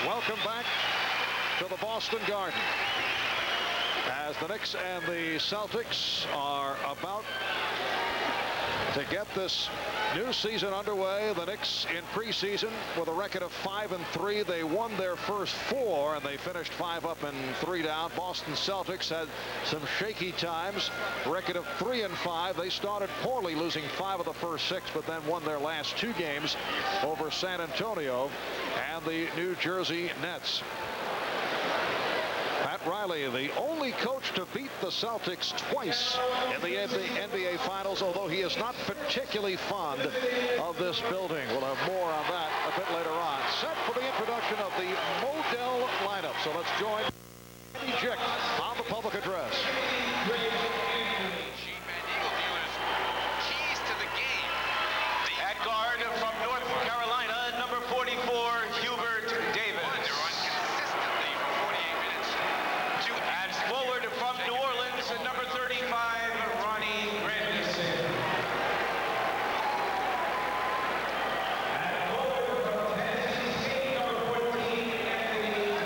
Welcome back to the Boston Garden as the Knicks and the Celtics are about to get this new season underway. The Knicks in preseason with a record of 5-3. They won their first 4 and they finished 5 up and 3 down. Boston Celtics had some shaky times. Record of 3-5. They started poorly, losing 5 of the first 6, but then won their last 2 games over San Antonio and the New Jersey Nets. Pat Riley, the only coach to beat the Celtics twice in the NBA Finals, although he is not particularly fond of this building. We'll have more on that a bit later on. Set for the introduction of the Modell lineup. So let's join Andy Jick on the public address. Keys to the game. At guard from North Carolina, number 44, Hubert Davis. Consistently for 48 minutes. And forward from New Orleans, number 35, Ronnie Grandison. And forward from Tennessee State, number 14, Anthony Davis.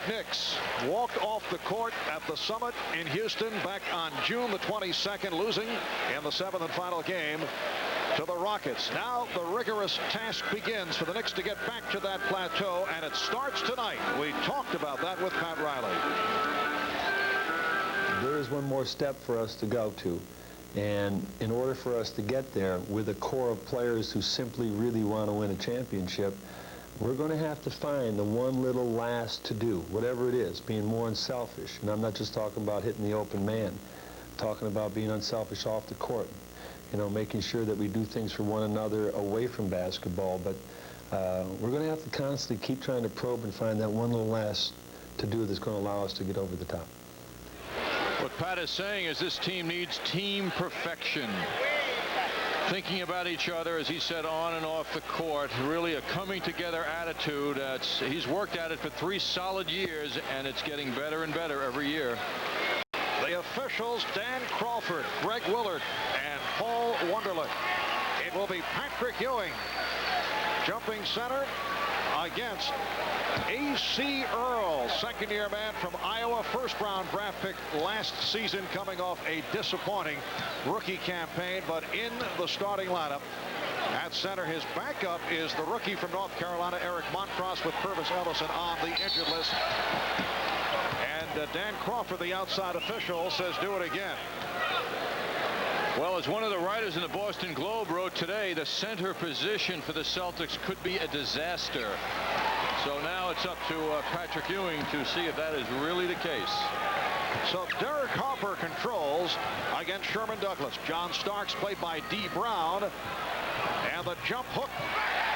Knicks walked off the court at the Summit in Houston back on June the 22nd, losing in the 7th and final game to the Rockets. Now the rigorous task begins for the Knicks to get back to that plateau, and it starts tonight. We talked about that with Pat Riley. There is one more step for us to go to, and in order for us to get there with a core of players who simply really want to win a championship, we're going to have to find the one little last to do, whatever it is, being more unselfish. And I'm not just talking about hitting the open man, I'm talking about being unselfish off the court, you know, making sure that we do things for one another away from basketball. But we're going to have to constantly keep trying to probe and find that one little last to do that's going to allow us to get over the top. What Pat is saying is this team needs team perfection. Thinking about each other, as he said, on and off the court. Really a coming together attitude. He's worked at it for 3 solid years, and it's getting better and better every year. The officials, Dan Crawford, Greg Willard, and Paul Wonderlich. It will be Patrick Ewing jumping center against A.C. Earl, second-year man from Iowa, first-round draft pick last season, coming off a disappointing rookie campaign, but in the starting lineup. At center, his backup is the rookie from North Carolina, Eric Montross, with Purvis Ellison on the injured list. And Dan Crawford, the outside official, says do it again. Well, as one of the writers in the Boston Globe wrote today, the center position for the Celtics could be a disaster. So now it's up to Patrick Ewing to see if that is really the case. So Derek Harper controls against Sherman Douglas. John Starks played by D. Brown. And the jump hook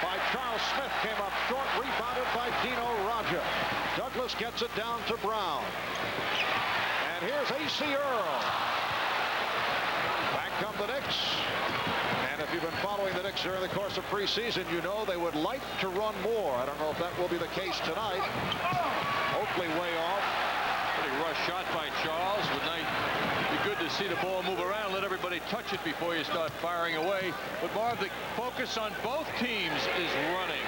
by Charles Smith came up short, rebounded by Dino Radja. Douglas gets it down to Brown. And here's A.C. Earl. Back come the Knicks. And if you've been following the Knicks during the course of preseason, you know they would like to run more. I don't know if that will be the case tonight. Oakley way off. Pretty rush shot by Charles. Would be good to see the ball move around, let everybody touch it before you start firing away. But Marv, the focus on both teams is running.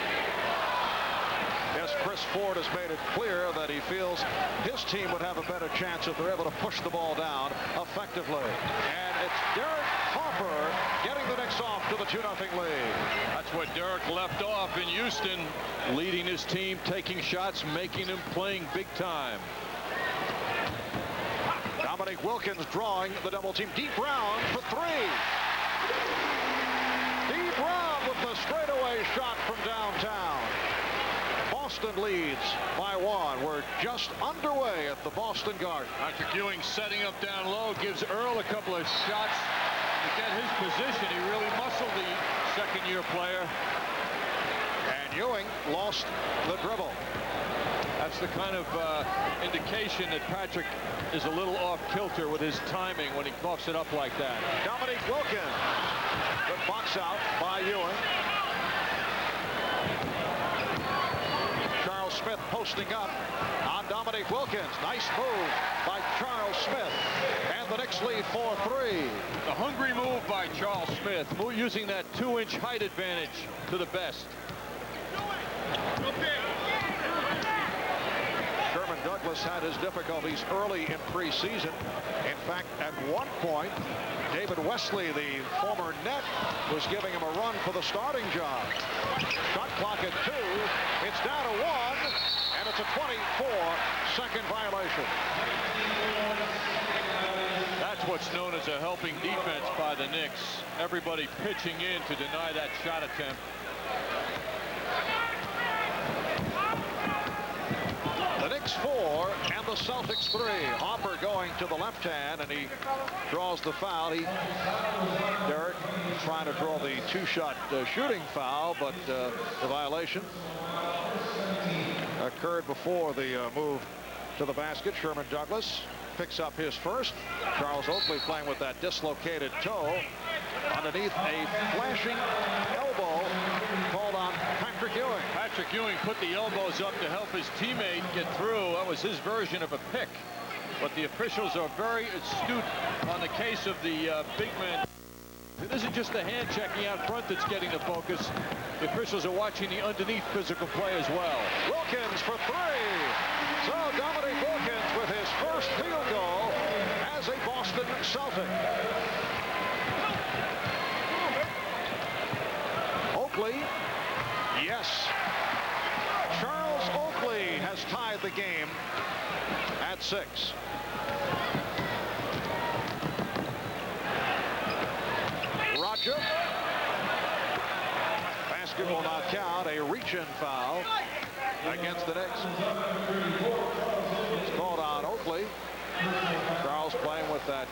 Yes, Chris Ford has made it clear that he feels his team would have a better chance if they're able to push the ball down effectively. And it's Derek Harper getting the Knicks off to the 2-0 lead. That's what Derek left off in Houston, leading his team, taking shots, making them playing big time. Dominique Wilkins drawing the double team. D. Brown for 3. D. Brown with the straightaway shot from downtown. Boston leads by 1. We're just underway at the Boston Garden. Patrick Ewing setting up down low, gives Earl a couple of shots to get his position. He really muscled the second-year player. And Ewing lost the dribble. That's the kind of indication that Patrick is a little off kilter with his timing when he coughs it up like that. Dominique Wilkins. Good box out by Ewing. Charles Smith posting up on Dominique Wilkins. Nice move by Charles Smith. And the Knicks lead 4-3. The hungry move by Charles Smith, using that 2-inch height advantage to the best. Sherman Douglas had his difficulties early in preseason. In fact, at one point, David Wesley, the former net, was giving him a run for the starting job. Shot clock at 2. It's down to 1, and it's a 24-second violation. That's what's known as a helping defense by the Knicks. Everybody pitching in to deny that shot attempt. The Knicks 4 and the Celtics 3. Harper going to the left hand, and he draws the foul. Derek trying to draw the 2-shot shooting foul, but the violation occurred before the move to the basket. Sherman Douglas picks up his first. Charles Oakley playing with that dislocated toe. Underneath, a flashing elbow called on Patrick Ewing. Patrick Ewing put the elbows up to help his teammate get through. That was his version of a pick. But the officials are very astute on the case of the big man It isn't just the hand checking out front that's getting the focus. The officials are watching the underneath physical play as well. Wilkins for three. So Dominique Wilkins with his first field goal as a Boston Celtic. Oakley, yes. Charles Oakley has tied the game at 6. Roger. Basket will not count. A reach-in foul against the Knicks. It's called on Oakley. Charles playing with that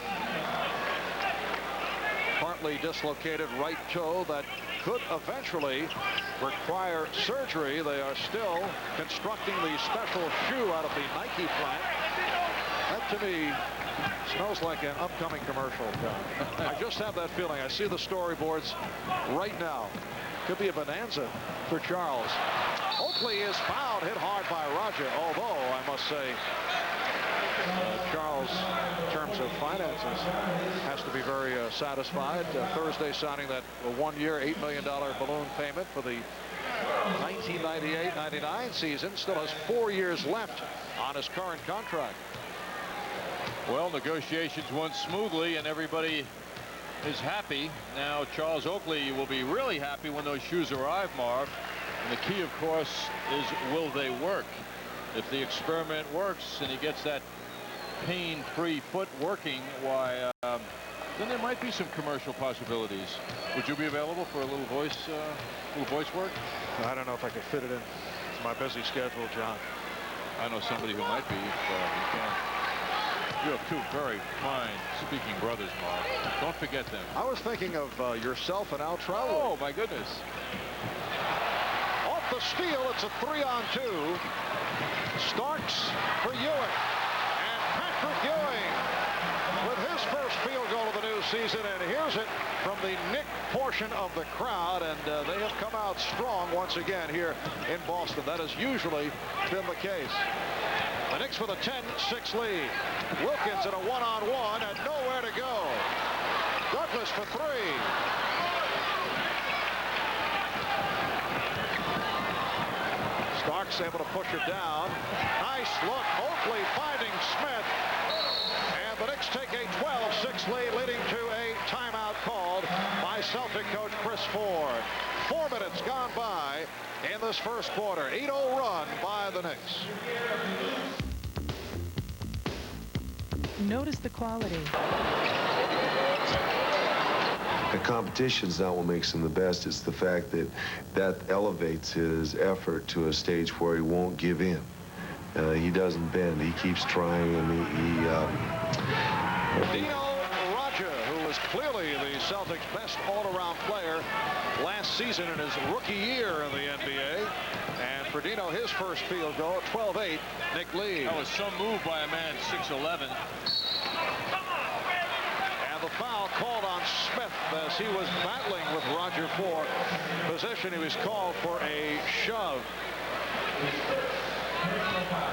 partly dislocated right toe that could eventually require surgery. They are still constructing the special shoe out of the Nike plant. That to me smells like an upcoming commercial. I just have that feeling. I see the storyboards right now. Could be a bonanza for Charles. Oakley is fouled, hit hard by Roger, although I must say Charles, in terms of finances, has to be very satisfied. Thursday signing that one-year $8 million balloon payment for the 1998-99 season. Still has 4 years left on his current contract. Well, negotiations went smoothly and everybody is happy. Now Charles Oakley will be really happy when those shoes arrive, Marv. And the key, of course, is will they work? If the experiment works and he gets that pain-free foot working, why, then there might be some commercial possibilities. Would you be available for a little voice work? I don't know if I could fit it in to my busy schedule, John. I know somebody who might be if you can. You have two very fine speaking brothers, Mark. Don't forget them. I was thinking of yourself and Al Trout. Oh, my goodness. Off the steal, it's a 3-on-2. Starks for Ewing. And Patrick Ewing with his first field goal of the new season. And here's it from the Knick portion of the crowd. And they have come out strong once again here in Boston. That has usually been the case. The Knicks with a 10-6 lead. Wilkins in a one-on-one and nowhere to go. Douglas for three. Starks able to push it down. Nice look. Oakley finding Smith. And the Knicks take a 12-6 lead, leading to a timeout called by Celtic coach Chris Ford. 4 minutes gone by in this first quarter. 8-0 run by the Knicks. Notice the quality. The competition's not what makes him the best. It's the fact that that elevates his effort to a stage where he won't give in. He doesn't bend. He keeps trying, and Dino Raja, who was clearly the Celtics' best all-around player last season in his rookie year in the NBA. And for Dino, his first field goal, 12-8, Knick lead. That was some move by a man 6'11". And the foul called on Smith as he was battling with Roger for position. He was called for a shove.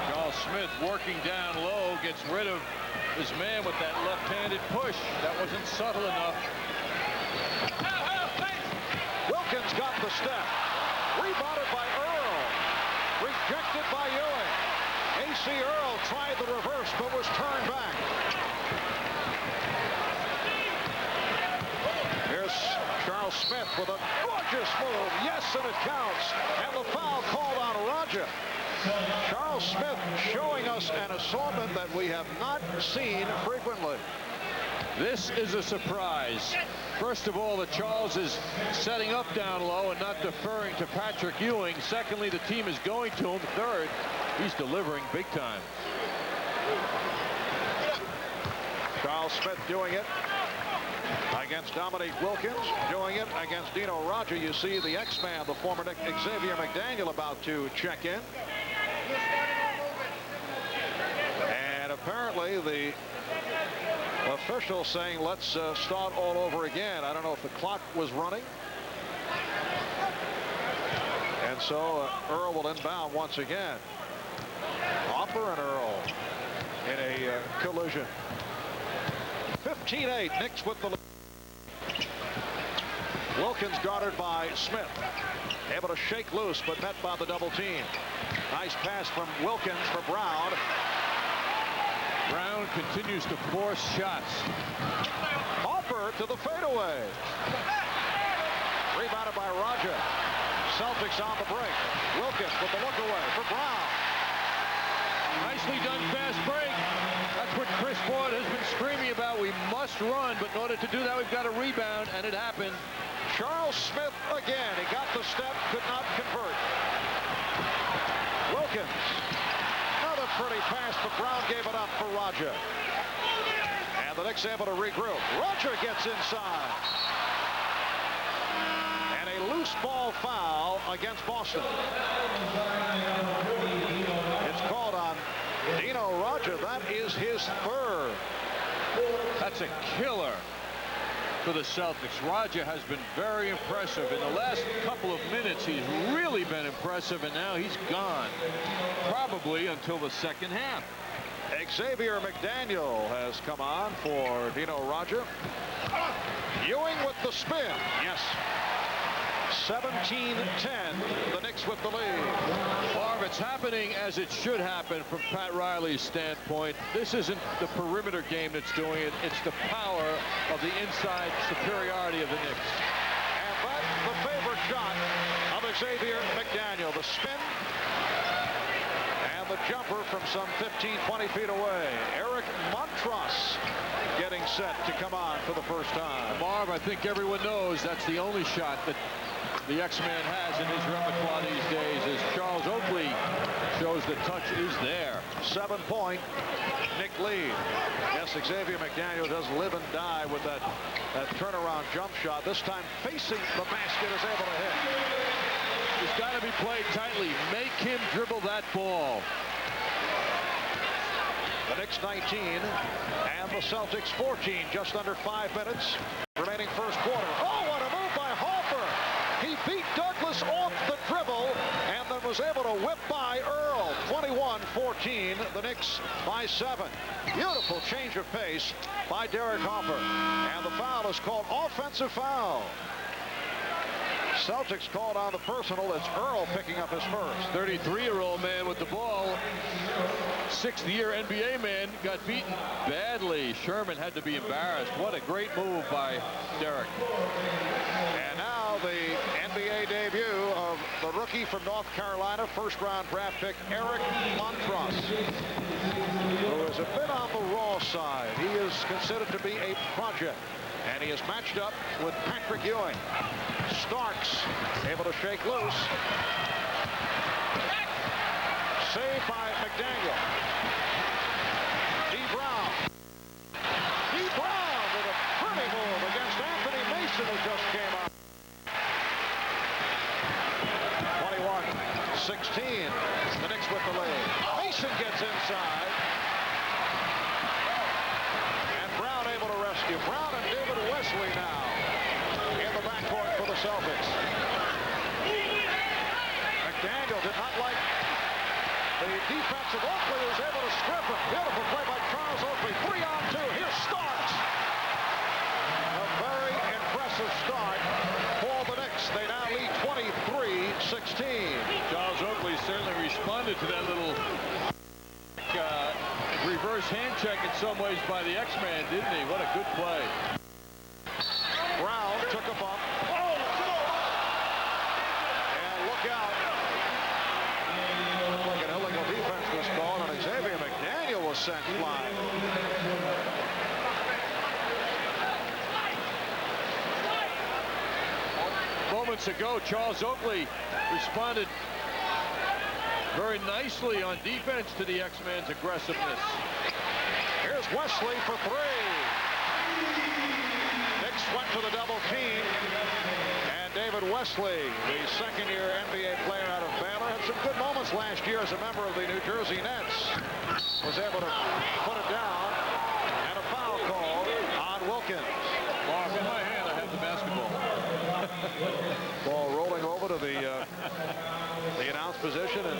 Charles Smith working down low, gets rid of his man with that left-handed push. That wasn't subtle enough. Wilkins got the step. Rebounded by Earl. Rejected by Ewing. A.C. Earl tried the reverse but was turned back. Here's Charles Smith with a gorgeous move. Yes, and it counts. And the foul called on Roger. Charles Smith showing us an assortment that we have not seen frequently. This is a surprise. First of all, that Charles is setting up down low and not deferring to Patrick Ewing. Secondly, the team is going to him. Third, he's delivering big time. Charles Smith doing it against Dominique Wilkins, doing it against Dino Raja. You see the X-Man, the former Knick Xavier McDaniel, about to check in. And apparently the official saying let's start all over again. I don't know if the clock was running. And so Earl will inbound once again. Hopper and Earl in a collision. 15-8, Knicks with the lead. Wilkins guarded by Smith. Able to shake loose, but met by the double team. Nice pass from Wilkins for Brown. Brown continues to force shots. Harper to the fadeaway. Rebounded by Roger. Celtics on the break. Wilkins with the look away for Brown. Nicely done fast break. That's what Chris Ford has been screaming about. We must run, but in order to do that, we've got to rebound, and it happened. Charles Smith again. He got the step, could not convert. Wilkins. Another pretty pass, but Brown gave it up for Roger. And the Knicks able to regroup. Roger gets inside. And a loose ball foul against Boston. It's called on Dino Roger. That is his third. That's a killer for the Celtics. Roger has been very impressive. In the last couple of minutes, he's really been impressive, and now he's gone. Probably until the second half. Xavier McDaniel has come on for Dino Roger. Ewing with the spin. Yes. 17-10. The Knicks with the lead. Marv, it's happening as it should happen from Pat Riley's standpoint. This isn't the perimeter game that's doing it. It's the power of the inside superiority of the Knicks. And that's the favorite shot of Xavier McDaniel. The spin and the jumper from some 15-20 feet away. Eric Montross getting set to come on for the first time. Marv, I think everyone knows that's the only shot that the X-Man has in his repertoire these days, as Charles Oakley shows the touch is there. 7-point Knick lead. Yes, Xavier McDaniel does live and die with that turnaround jump shot. This time facing the basket is able to hit. It's got to be played tightly. Make him dribble that ball. The Knicks 19 and the Celtics 14. Just under 5 minutes remaining first quarter. Oh, what a move by Harper. He beat Douglas off the dribble and then was able to whip by Earl. 21-14. The Knicks by 7. Beautiful change of pace by Derek Harper. And the foul is called offensive foul. Celtics called on the personal. It's Earl picking up his first. 33-year-old man with the ball. 6th-year NBA man got beaten badly. Sherman had to be embarrassed. What a great move by Derek. And now the NBA debut of the rookie from North Carolina, first-round draft pick Eric Montross, who is a bit on the raw side. He is considered to be a project, and he is matched up with Patrick Ewing. Starks able to shake loose. Saved by McDaniel. D. Brown. D. Brown with a pretty move against Anthony Mason, who just came out. 21-16. The Knicks with the lead. Mason gets inside. And Brown able to rescue. Brown and David Wesley now in the backcourt for the Celtics. McDaniel did not like the defense of Oakley, who's able to strip him. Beautiful play by Charles Oakley. 3-on-2. Here's Starks. A very impressive start for the Knicks. They now lead 23-16. Charles Oakley certainly responded to that little reverse hand check in some ways by the X-Man, didn't he? What a good play. Brown took a bump. And look out. Looked like an illegal defense was called, and Xavier McDaniel was sent flying. Moments ago, Charles Oakley responded very nicely on defense to the X-Man's aggressiveness. Here's Wesley for 3. Knicks went to the double team, and David Wesley, the second-year NBA player out of Baylor, had some good moments last year as a member of the New Jersey Nets. Was able to put it down, and a foul called on Wilkins. Mark, in my hand, I have the basketball. Ball rolling over to the announced position, and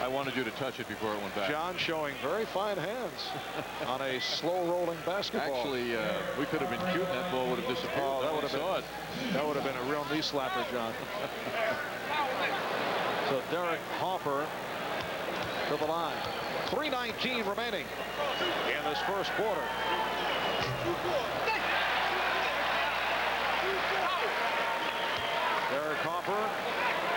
I wanted you to touch it before it went back. John showing very fine hands on a slow-rolling basketball. Actually, we could have been cute, and that ball would have disappeared. Oh, that would have been a real knee slapper, John. So Derek Hopper to the line. 3:19 remaining in this first quarter. Derek Hopper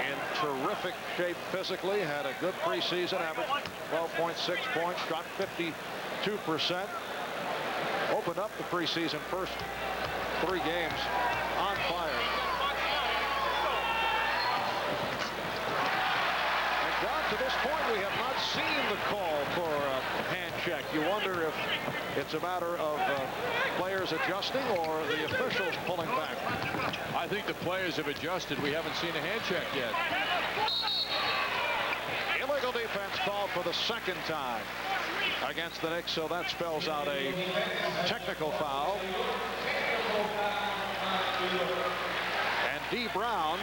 in terrific shape physically, had a good preseason, average 12.6 points, shot 52%. Opened up the preseason first 3 games on fire. And John, to this point, we have not seen the call for a hand check. You wonder if it's a matter of players adjusting or the officials pulling back. I think the players have adjusted. We haven't seen a hand check yet. Illegal defense called for the second time against the Knicks, so that spells out a technical foul. And D. Brown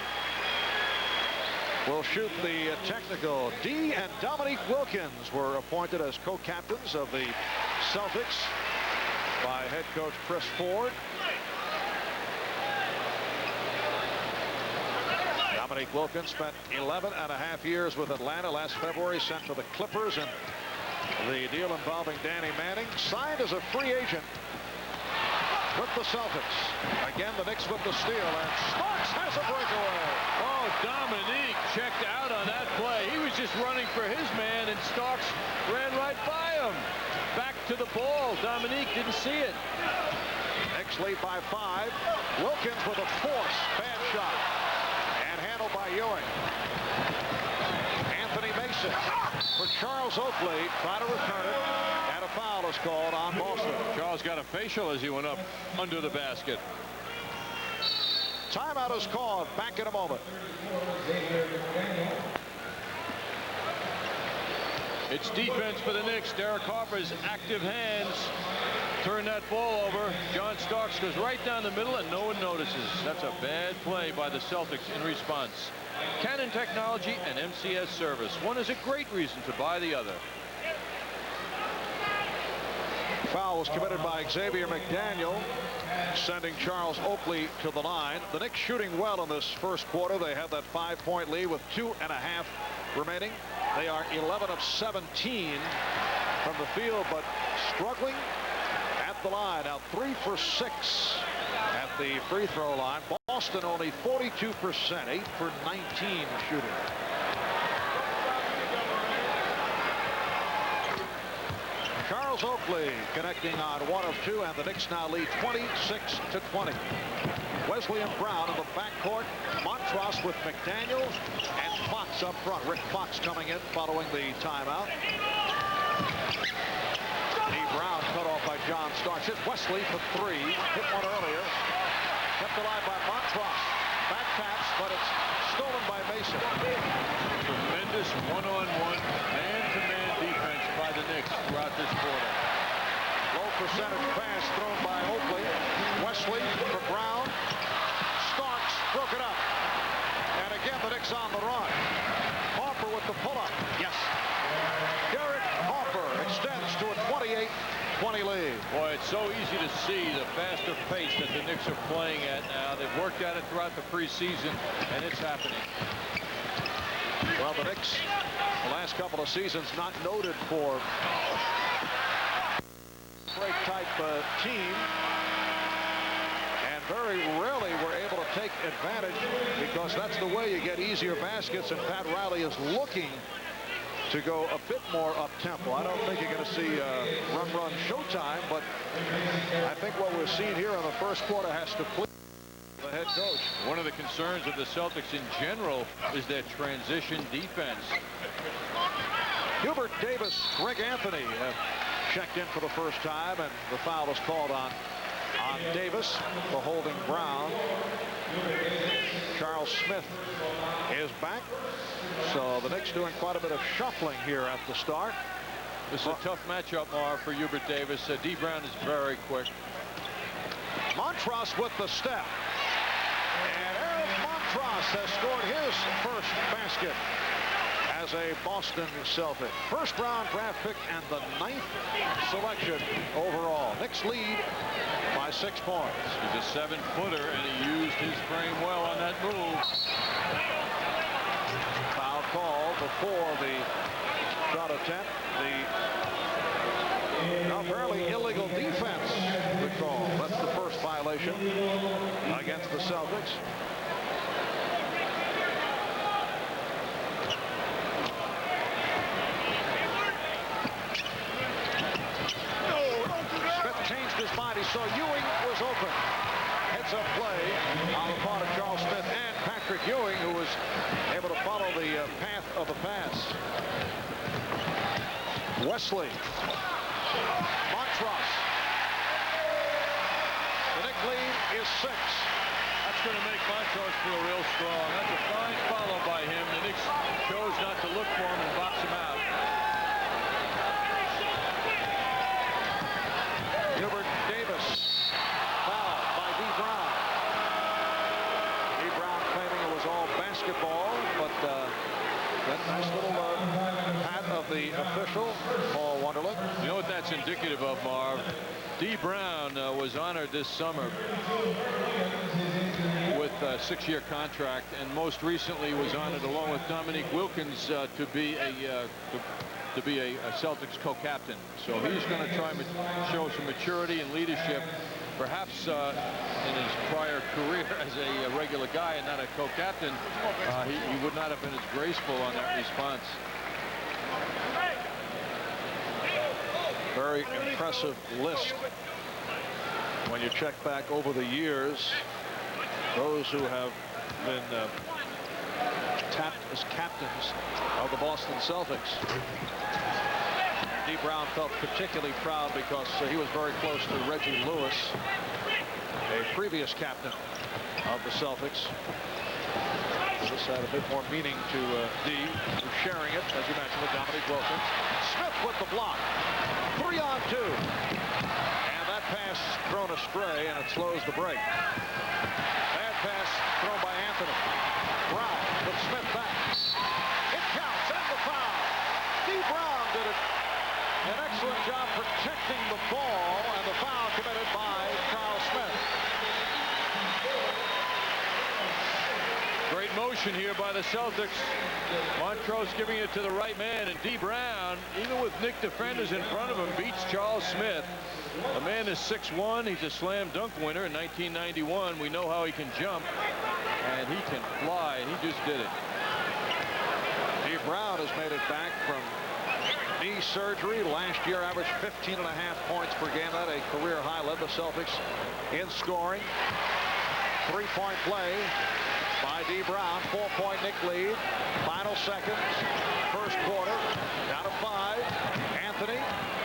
will shoot the technical. D. and Dominique Wilkins were appointed as co-captains of the Celtics by head coach Chris Ford. Dominique Wilkins spent 11.5 years with Atlanta. Last February sent to the Clippers in the deal involving Danny Manning. Signed as a free agent with the Celtics. Again, the Knicks with the steal, and Starks has a breakaway. Oh, Dominique checked out on that play. He was just running for his man, and Starks ran right by him. Back to the ball. Dominique didn't see it. Knicks lead by 5. Wilkins with a force. Bad shot. And handled by Ewing. Anthony Mason for Charles Oakley. Try to return it. And a foul is called on Boston. Charles got a facial as he went up under the basket. Timeout is called. Back in a moment. It's defense for the Knicks. Derek Harper's active hands turn that ball over. John Starks goes right down the middle, and no one notices. That's a bad play by the Celtics in response. Canon Technology and MCS Service. One is a great reason to buy the other. Foul was committed by Xavier McDaniel, sending Charles Oakley to the line. The Knicks shooting well in this first quarter. They have that 5-point lead with 2.5 remaining. They are 11 of 17 from the field, but struggling at the line. Now 3 for 6 at the free throw line. Boston only 42%, 8 for 19 shooting. Charles Oakley connecting on 1 of 2, and the Knicks now lead 26-20. Wesley and Brown in the backcourt. Montross with McDaniel and Fox up front. Rick Fox coming in following the timeout. D. Brown cut off by John Starks. Hit Wesley for 3. Hit one earlier. Kept alive by Montross. Back pass, but it's stolen by Mason. Tremendous one-on-one, man-to-man defense by the Knicks throughout this quarter. Low percentage pass thrown by Oakley. Wesley for Brown. Starks broke it up. And again, the Knicks on the run. Harper with the pull-up. Yes. Derek Harper extends to a 28-20 lead. Boy, it's so easy to see the faster pace that the Knicks are playing at now. They've worked at it throughout the preseason, and it's happening. Well, the Knicks, the last couple of seasons, not noted for break-type team, and very rarely were able to take advantage, because that's the way you get easier baskets, and Pat Riley is looking to go a bit more up-tempo. I don't think you're going to see run showtime, but I think what we're seeing here in the first quarter has to please the head coach. One of the concerns of the Celtics in general is their transition defense. Hubert Davis, Greg Anthony have checked in for the first time, and the foul is called on Davis for holding Brown. Charles Smith is back. So the Knicks doing quite a bit of shuffling here at the start. This is a tough matchup, Mar, for Hubert Davis. D. Brown is very quick. Montross with the step. And Aaron Montross has scored his first basket as as a Boston Celtic. First round draft pick and the 9th selection overall. Knicks lead by 6 points. He's a 7-footer, and he used his frame well on that move. Foul call before the shot attempt. The apparently illegal defense, the call. That's the first violation against the Celtics. Smith changed his mind. He saw Ewing was open. Heads-up play on the part of Charles Smith and Patrick Ewing, who was able to follow the path of the pass. Wesley. Montross. The Knicks lead is 6. That's going to make Montross feel real strong. That's a fine follow by him. The Knicks chose not to look for him and box him out. Hubert Davis. Foul by D. Brown. D. Brown claiming it was all basketball, but that nice little pat of the official, Paul Wonderlich. You know what that's indicative of, Marv? D. Brown was honored this summer with a 6-year contract, and most recently was honored along with Dominique Wilkins to be a Celtics co-captain. So he's going to try and show some maturity and leadership, perhaps in his prior career as a regular guy and not a co-captain. He would not have been as graceful on that response. Very impressive list when you check back over the years. Those who have been tapped as captains of the Boston Celtics. D. Brown felt particularly proud because he was very close to Reggie Lewis, a previous captain of the Celtics. This had a bit more meaning to D, who's sharing it, as you mentioned, with Dominique Wilkins. Smith with the block. 3 on 2. And that pass thrown astray, and it slows the break. Bad pass thrown by Anthony. Brown with Smith back. It counts, and the foul. D. Brown did an excellent job protecting the ball, and the foul committed by Charles Smith. Great motion here by the Celtics. Montrose giving it to the right man, and D. Brown, even with Knick defenders in front of him, beats Charles Smith. The man is 6'1". He's a slam dunk winner in 1991. We know how he can jump, and he can fly, and he just did it. D. Brown has made it back from knee surgery. Last year averaged 15.5 points per game. That a career high. Led the Celtics in scoring. 3-point play by D. Brown. 4-point Knick lead. Final seconds. First quarter. Down to 5. Anthony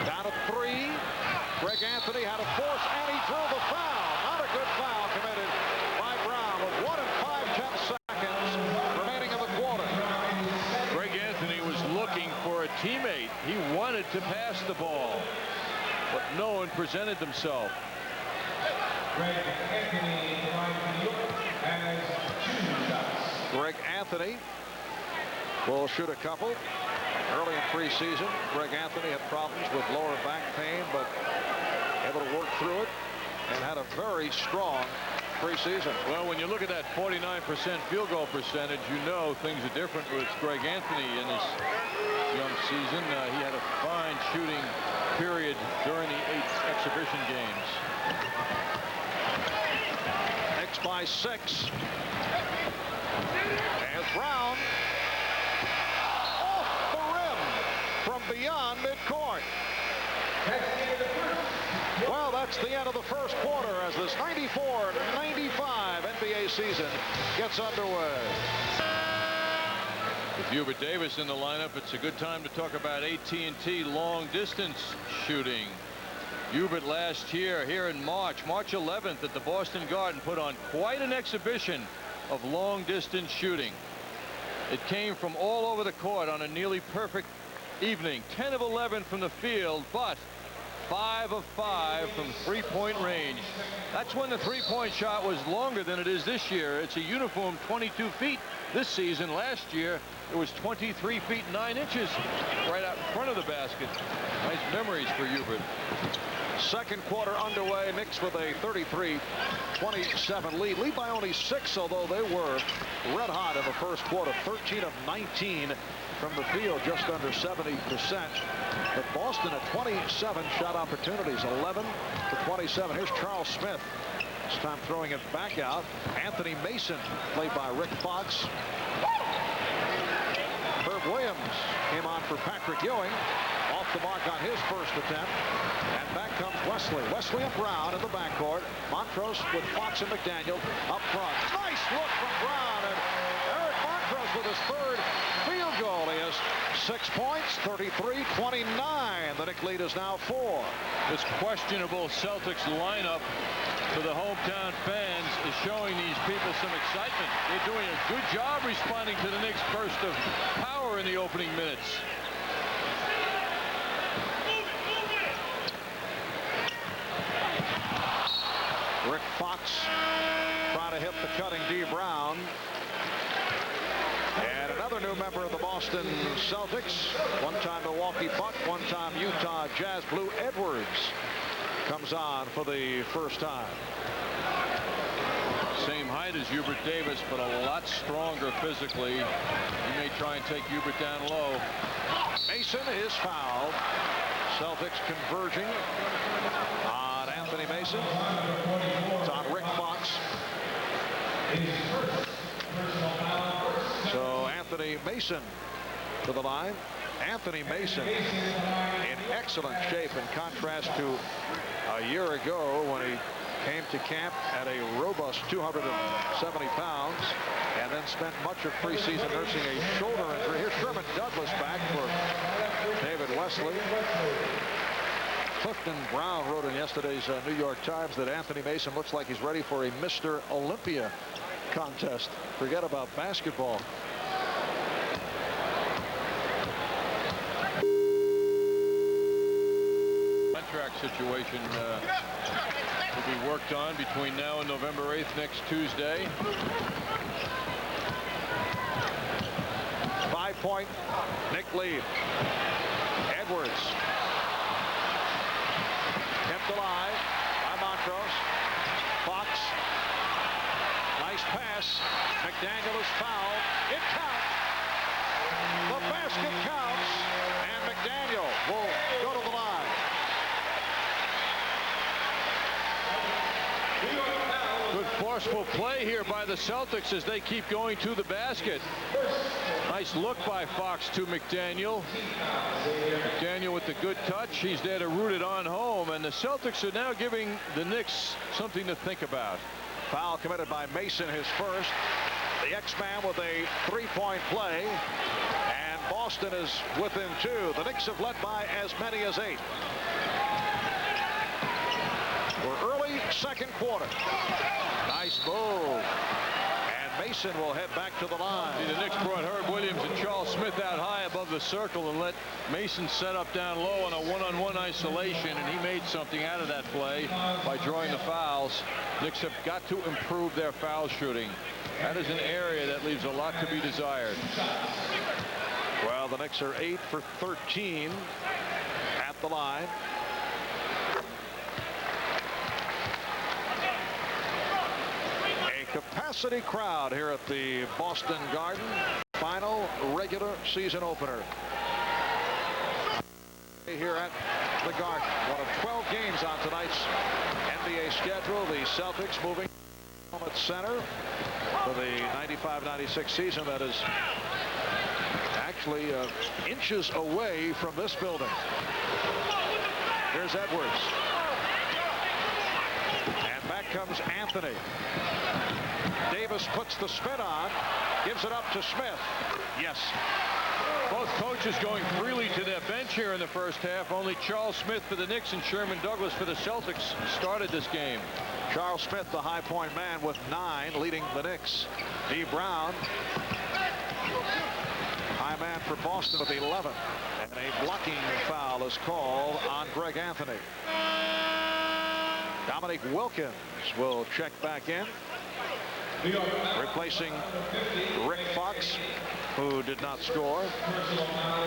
down to 3. Greg Anthony had a force, and he drew the foul. Not a good foul committed by Brown with 1 5/10 seconds remaining in the quarter. Greg Anthony was looking for a teammate. He wanted to pass the ball, but no one presented themselves. Greg Anthony will shoot a couple. Early in preseason, Greg Anthony had problems with lower back pain, but able to work through it and had a very strong preseason. Well, when you look at that 49% field goal percentage, you know things are different with Greg Anthony in his young season. He had a fine shooting period during the 8 exhibition games. Knicks by 6. And Brown off the rim from beyond midcourt. Well, that's the end of the first quarter as this 94-95 NBA season gets underway. With Hubert Davis in the lineup, it's a good time to talk about AT&T long distance shooting. Hubert last year here in March 11th at the Boston Garden put on quite an exhibition of long distance shooting. It came from all over the court on a nearly perfect evening. 10 of 11 from the field, but 5 of 5 from three-point range. That's when the three-point shot was longer than it is this year. It's a uniform 22 feet this season. Last year it was 23 feet 9 inches right out in front of the basket. Nice memories for Hubert. Second quarter underway. Knicks with a 33-27 lead by only 6, although they were red hot in the first quarter. 13 of 19 from the field, just under 70%. But Boston at 27 shot opportunities, 11 to 27. Here's Charles Smith. This time throwing it back out. Anthony Mason, played by Rick Fox. Herb Williams came on for Patrick Ewing. Off the mark on his first attempt. And back comes Wesley. Wesley and Brown in the backcourt. Montross with Fox and McDaniel up front. Nice look from Brown. And Eric Montross with his third field goal. He has 6 points, 33-29. The Knicks lead is now 4. This questionable Celtics lineup for the hometown fans is showing these people some excitement. They're doing a good job responding to the Knicks' burst of power in the opening minutes. Rick Fox trying to hit the cutting D. Brown. And another new member of the Boston Celtics. One-time Milwaukee Buck, one-time Utah Jazz. Blue Edwards comes on for the first time. Same height as Hubert Davis, but a lot stronger physically. He may try and take Hubert down low. Mason is fouled. Celtics converging on Anthony Mason. It's on Rick Fox. So Anthony Mason to the line. Anthony Mason in excellent shape in contrast to a year ago when he came to camp at a robust 270 pounds and then spent much of preseason nursing a shoulder injury. Here's Sherman Douglas back for David Wesley. Clifton Brown wrote in yesterday's New York Times that Anthony Mason looks like he's ready for a Mr. Olympia contest. Forget about basketball. Contract situation will be worked on between now and November 8th, next Tuesday. 5-point Knick lead. Edwards kept alive by Montross. Fox. Nice pass. McDaniel is fouled. It counts. The basket counts. And McDaniel will go to the line. Good forceful play here by the Celtics as they keep going to the basket. Nice look by Fox to McDaniel. McDaniel with the good touch. He's there to root it on home. And the Celtics are now giving the Knicks something to think about. Foul committed by Mason, his first. The X-Man with a three-point play. And Boston is within 2. The Knicks have led by as many as 8. We're early second quarter. Nice move. And Mason will head back to the line. See, the Knicks brought Herb Williams and Charles Smith out high above the circle and let Mason set up down low on a one-on-one isolation, and he made something out of that play by drawing the fouls. Knicks have got to improve their foul shooting. That is an area that leaves a lot to be desired. Well, the Knicks are 8 for 13 at the line. Capacity crowd here at the Boston Garden. Final regular season opener here at the Garden. One of 12 games on tonight's NBA schedule. The Celtics moving at center for the 95-96 season. That is actually inches away from this building. Here's Edwards. And back comes Anthony. Davis puts the spin on, gives it up to Smith. Yes. Both coaches going freely to their bench here in the first half. Only Charles Smith for the Knicks and Sherman Douglas for the Celtics started this game. Charles Smith, the high point man, with 9, leading the Knicks. D. Brown. High man for Boston with 11. And a blocking foul is called on Greg Anthony. Dominique Wilkins will check back in, replacing Rick Fox, who did not score.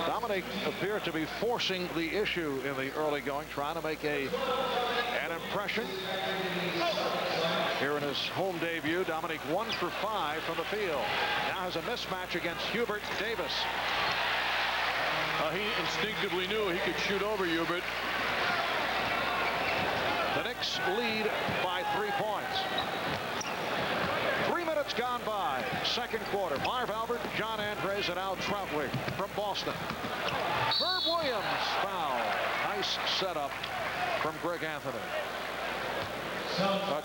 Dominique appeared to be forcing the issue in the early going, trying to make an impression. Here in his home debut, Dominique 1 for 5 from the field. Now has a mismatch against Hubert Davis. He instinctively knew he could shoot over Hubert. The Knicks lead by 3 points. 3 minutes gone by. Second quarter. Marv Albert, John Andres, and Al Troutwig from Boston. Herb Williams foul. Nice setup from Greg Anthony.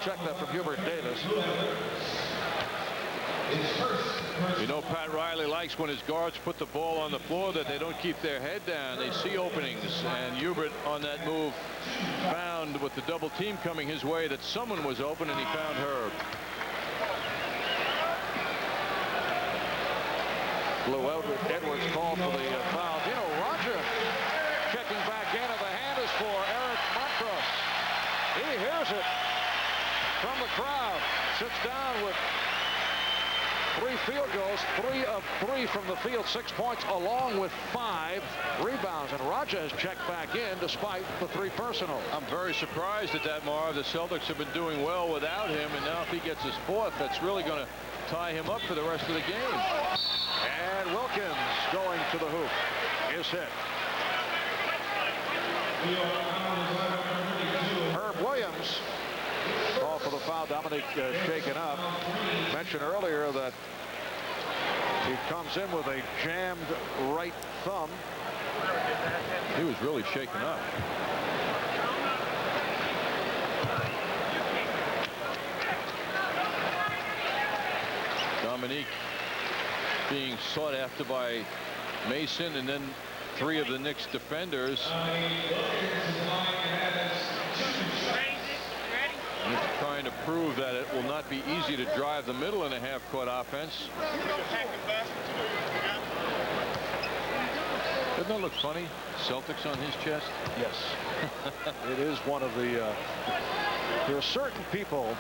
Check that from Hubert Davis. You know, Pat Riley likes when his guards put the ball on the floor that they don't keep their head down. They see openings, and Hubert on that move found with the double team coming his way that someone was open, and he found Herb. Lou Edwards called for the foul. You know, Roger checking back in, and the hand is for Eric Montross. He hears it from the crowd. Sits down with 3 field goals, 3 of 3 from the field, 6 points, along with 5 rebounds. And Raja has checked back in despite the 3 personals. I'm very surprised at that, Marv. The Celtics have been doing well without him, and now if he gets his 4th, that's really going to tie him up for the rest of the game. And Wilkins going to the hoop is hit. Herb Williams called for the foul. Dominique shaken up. Mentioned earlier that he comes in with a jammed right thumb. He was really shaken up. Dominique being sought after by Mason, and then 3 of the Knicks defenders. He's trying to prove that it will not be easy to drive the middle in a half-court offense. Doesn't that look funny? Celtics on his chest? Yes. It is one of the there are certain people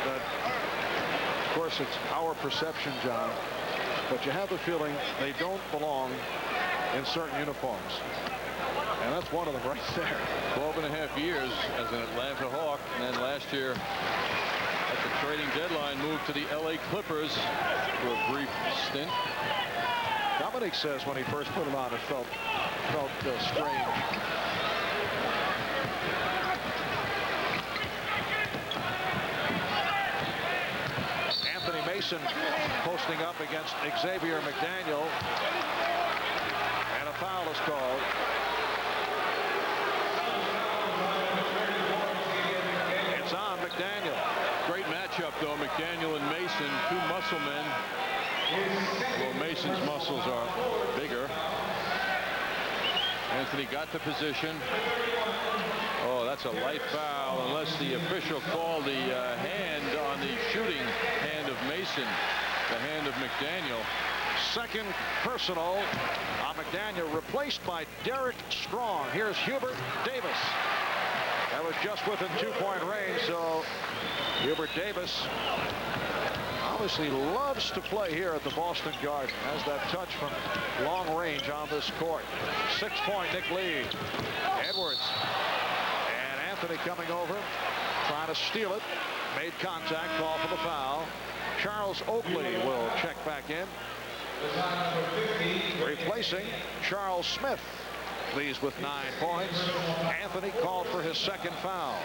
that, of course, it's our perception, John, but you have the feeling they don't belong in certain uniforms. And that's one of them right there. 12.5 years as an Atlanta Hawk, and then last year at the trading deadline moved to the LA Clippers for a brief stint. Dominique says when he first put him on, it felt strange. Anthony Mason posting up against Xavier McDaniel, and a foul is called. It's on McDaniel. Great matchup, though. McDaniel and Mason, 2 muscle men. Well, Mason's muscles are bigger. Anthony got the position. Oh, that's a light foul, unless the official called the hand on the shooting hand of Mason, the hand of McDaniel. Second personal on McDaniel, replaced by Derek Strong. Here's Hubert Davis. That was just within 2-point range, so Hubert Davis obviously loves to play here at the Boston Garden. Has that touch from long range on this court. 6-point Knick lead. Edwards and Anthony coming over, trying to steal it. Made contact, call for the foul. Charles Oakley will check back in, replacing Charles Smith. Leads with 9 points. Anthony called for his 2nd foul.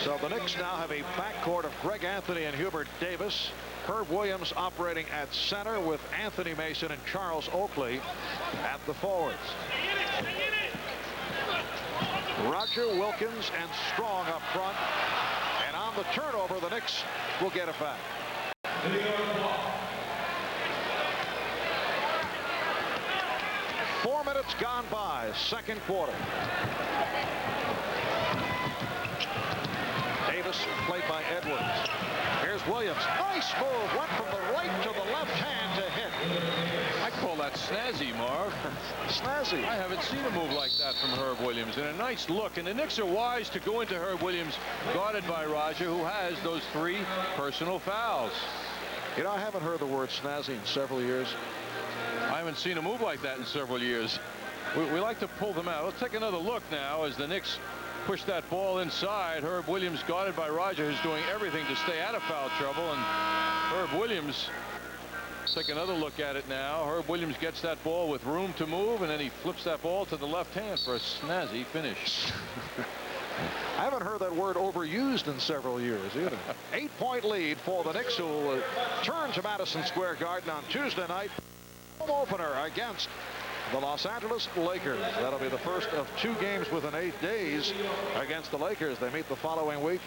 So the Knicks now have a backcourt of Greg Anthony and Hubert Davis. Herb Williams operating at center with Anthony Mason and Charles Oakley at the forwards. Roger, Wilkins, and Strong up front. And on the turnover, the Knicks will get it back. 4 minutes gone by, second quarter. Davis, played by Edwards. Here's Williams. Nice move. Went from the right to the left hand to hit. I call that snazzy, Marv. Snazzy. I haven't seen a move like that from Herb Williams. And a nice look. And the Knicks are wise to go into Herb Williams, guarded by Roger, who has those 3 personal fouls. You know, I haven't heard the word snazzy in several years. I haven't seen a move like that in several years. We like to pull them out. Let's take another look now as the Knicks push that ball inside. Herb Williams, guarded by Roger, who's doing everything to stay out of foul trouble. And Herb Williams, take another look at it now. Herb Williams gets that ball with room to move, and then he flips that ball to the left hand for a snazzy finish. I haven't heard that word overused in several years either. 8-point lead for the Knicks, who will turn to Madison Square Garden on Tuesday night. Home opener against the Los Angeles Lakers. That'll be the first of 2 games within 8 days against the Lakers. They meet the following week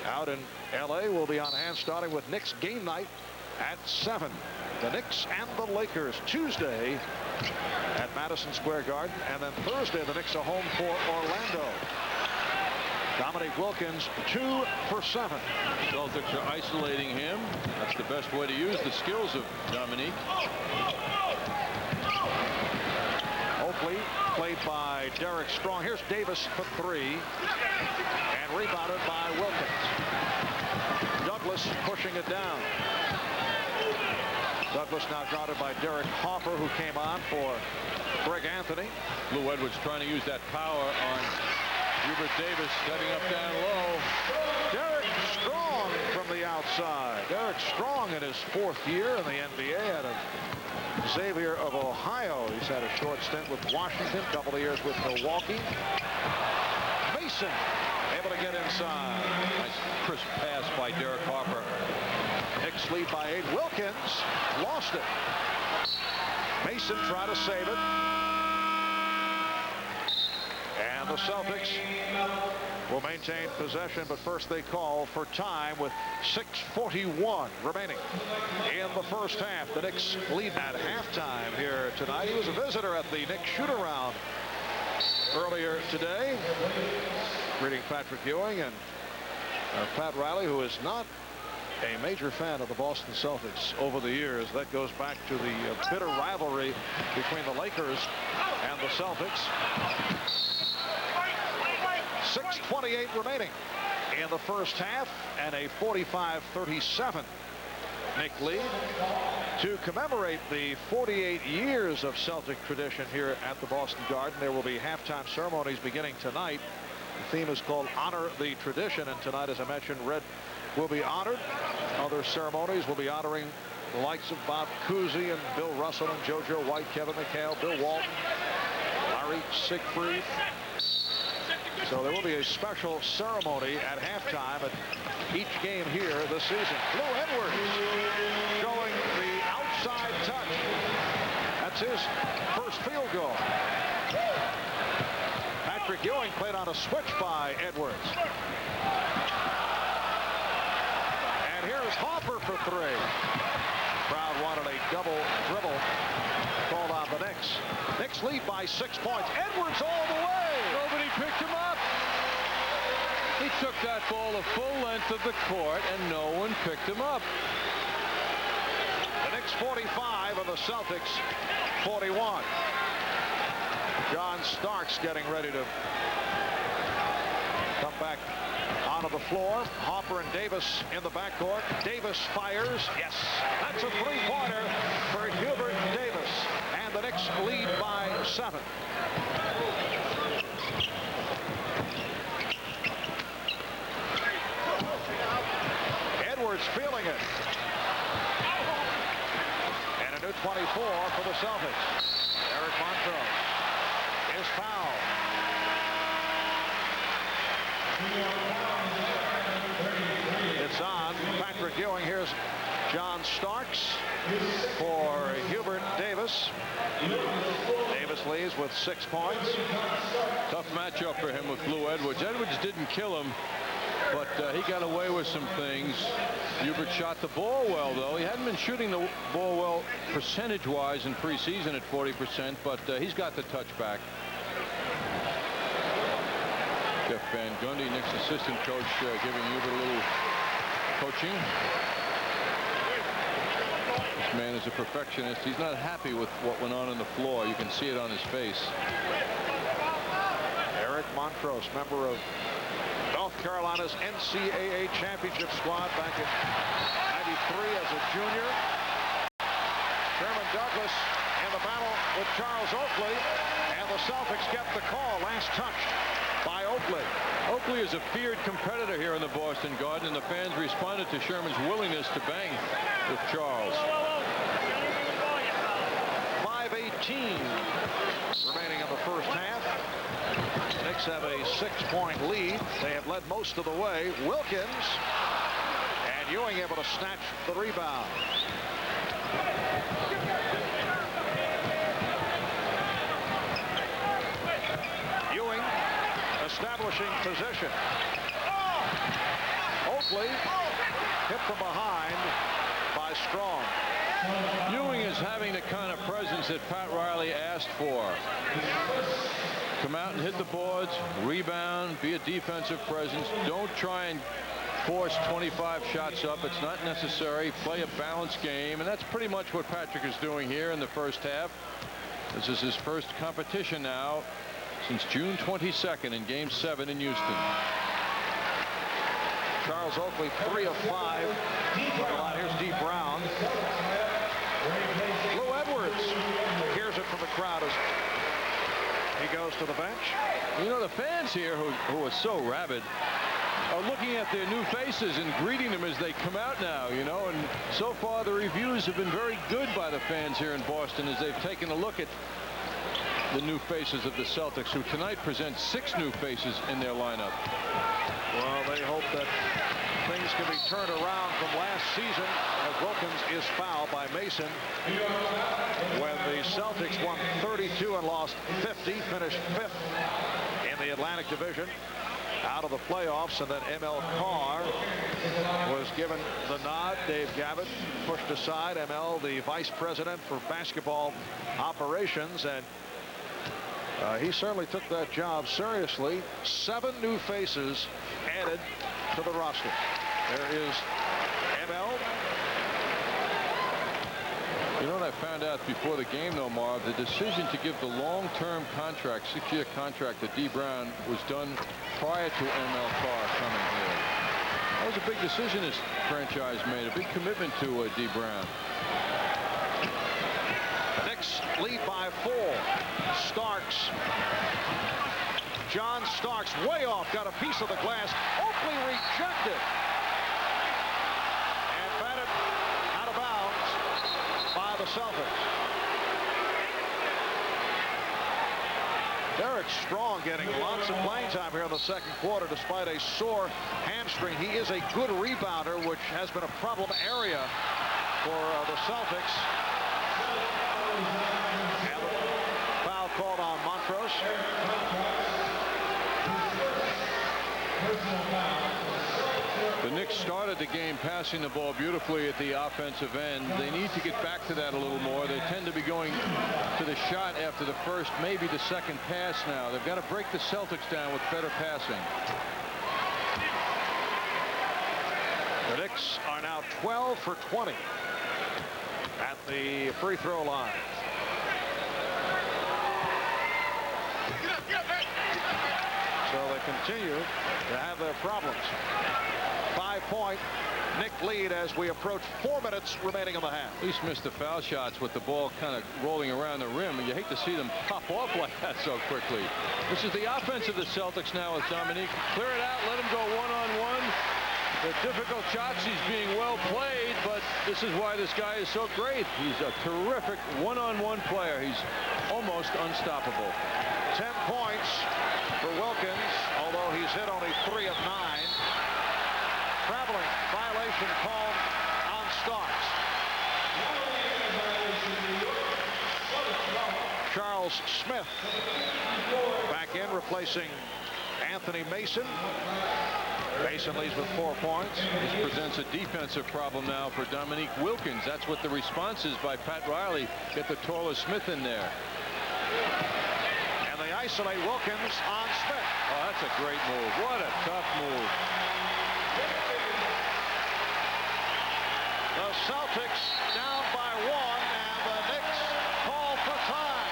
out in L.A. We'll be on hand starting with Knicks game night at 7. The Knicks and the Lakers Tuesday at Madison Square Garden, and then Thursday the Knicks are home for Orlando. Dominique Wilkins 2 for 7. Celtics are isolating him. That's the best way to use the skills of Dominique. Oakley played by Derek Strong. Here's Davis for 3 and rebounded by Wilkins. Douglas pushing it down. Douglas now guarded by Derek Hoffer, who came on for Greg Anthony. Lou Edwards trying to use that power on Hubert Davis, setting up down low. Derek Strong from the outside. Derek Strong in his 4th year in the NBA out of Xavier of Ohio. He's had a short stint with Washington, a couple of years with Milwaukee. Mason able to get inside. Nice crisp pass by Derek Harper. Knicks lead by 8. Wilkins lost it. Mason tried to save it. And the Celtics will maintain possession, but first they call for time with 6:41 remaining in the first half. The Knicks lead at halftime here tonight. He was a visitor at the Knicks shoot-around earlier today. Greeting Patrick Ewing and Pat Riley, who is not a major fan of the Boston Celtics over the years. That goes back to the bitter rivalry between the Lakers and the Celtics. 6:28 remaining in the first half, and a 45-37 Knick lead. To commemorate the 48 years of Celtic tradition here at the Boston Garden, there will be halftime ceremonies beginning tonight. The theme is called Honor the Tradition, and tonight, as I mentioned, Red will be honored. Other ceremonies will be honoring the likes of Bob Cousy and Bill Russell and JoJo White, Kevin McHale, Bill Walton, Larry Siegfried. So there will be a special ceremony at halftime at each game here this season. Lou Edwards showing the outside touch. That's his first field goal. Patrick Ewing played on a switch by Edwards. And here's Hoffer for 3. Crowd wanted a double dribble called on the Knicks. Knicks lead by 6 points. Edwards all the way. Nobody picked him up. He took that ball the full length of the court, and no one picked him up. The Knicks 45 and the Celtics 41. John Starks getting ready to come back onto the floor. Hoffer and Davis in the backcourt. Davis fires. Yes, that's a 3-pointer for Hubert Davis. And the Knicks lead by 7. Edwards feeling it. And a new 24 for the Celtics. Eric Montross is fouled. It's on Patrick Ewing. Here's John Starks for Hubert Davis. Davis leads with 6 points. Tough matchup for him with Lou Edwards. Edwards didn't kill him, but he got away with some things. Hubert shot the ball well, though. He hadn't been shooting the ball well percentage-wise in preseason at 40%, but he's got the touchback. Jeff Van Gundy, Knicks assistant coach, giving Hubert a little coaching. This man is a perfectionist. He's not happy with what went on the floor. You can see it on his face. Eric Montross, member of North Carolina's NCAA championship squad back in '93 as a junior. Sherman Douglas in the battle with Charles Oakley, and the Celtics get the call. Last touch by Oakley. Oakley is a feared competitor here in the Boston Garden, and the fans responded to Sherman's willingness to bang with Charles. 5:18 remaining in the first half. Knicks have a 6-point lead. They have led most of the way. Wilkins and Ewing able to snatch the rebound. Ewing establishing position. Oakley hit from behind by Strong. Ewing is having the kind of presence that Pat Riley asked for. Come out and hit the boards, rebound, be a defensive presence. Don't try and force 25 shots up. It's not necessary. Play a balanced game, and that's pretty much what Patrick is doing here in the first half. This is his first competition now since June 22nd in Game 7 in Houston. Charles Oakley 3 of 5. Here's D. Brown. Lou Edwards hears it from the crowd as he goes to the bench. You know, the fans here who are so rabid are looking at their new faces and greeting them as they come out now, you know, and so far the reviews have been very good by the fans here in Boston as they've taken a look at the new faces of the Celtics, who tonight present 6 new faces in their lineup. Well, they hope that things can be turned around from last season as Wilkins is fouled by Mason when the Celtics won 32 and lost 50, finished 5th in the Atlantic Division, out of the playoffs, and then ML Carr was given the nod. Dave Gavitt pushed aside. ML, the vice president for basketball operations, and he certainly took that job seriously. 7 new faces added to the roster. There is ML. You know what I found out before the game, though, Marv? The decision to give the long-term contract, 6-year contract to D. Brown was done prior to ML Carr coming here. That was a big decision this franchise made, a big commitment to D. Brown. Knicks lead by 4. Starks. John Starks way off, got a piece of the glass. Oakley rejected. And batted out of bounds by the Celtics. Derek Strong getting lots of playing time here in the second quarter despite a sore hamstring. He is a good rebounder, which has been a problem area for the Celtics. And the foul called on Montross. The Knicks started the game passing the ball beautifully at the offensive end. They need to get back to that a little more. They tend to be going to the shot after the first, maybe the second pass now. They've got to break the Celtics down with better passing. The Knicks are now 12 for 20 at the free throw line. So they continue to have their problems. 5-point Knick lead as we approach 4 minutes remaining in the half. At least missed the foul shots with the ball kind of rolling around the rim. You hate to see them pop off like that so quickly. This is the offense of the Celtics now with Dominique. Clear it out, let him go one-on-one. The difficult shots, he's being well played, but this is why this guy is so great. He's a terrific one-on-one player. He's almost unstoppable. 10 points for Wilkins, although he's hit only 3 of 9. Traveling violation called on Starks. Charles Smith back in, replacing Anthony Mason. Mason leads with 4 points. This presents a defensive problem now for Dominique Wilkins. That's what the response is by Pat Riley. Get the taller Smith in there. And the isolate Wilkins on Smith. Oh, that's a great move. What a tough move. The Celtics down by 1, and the Knicks call for time.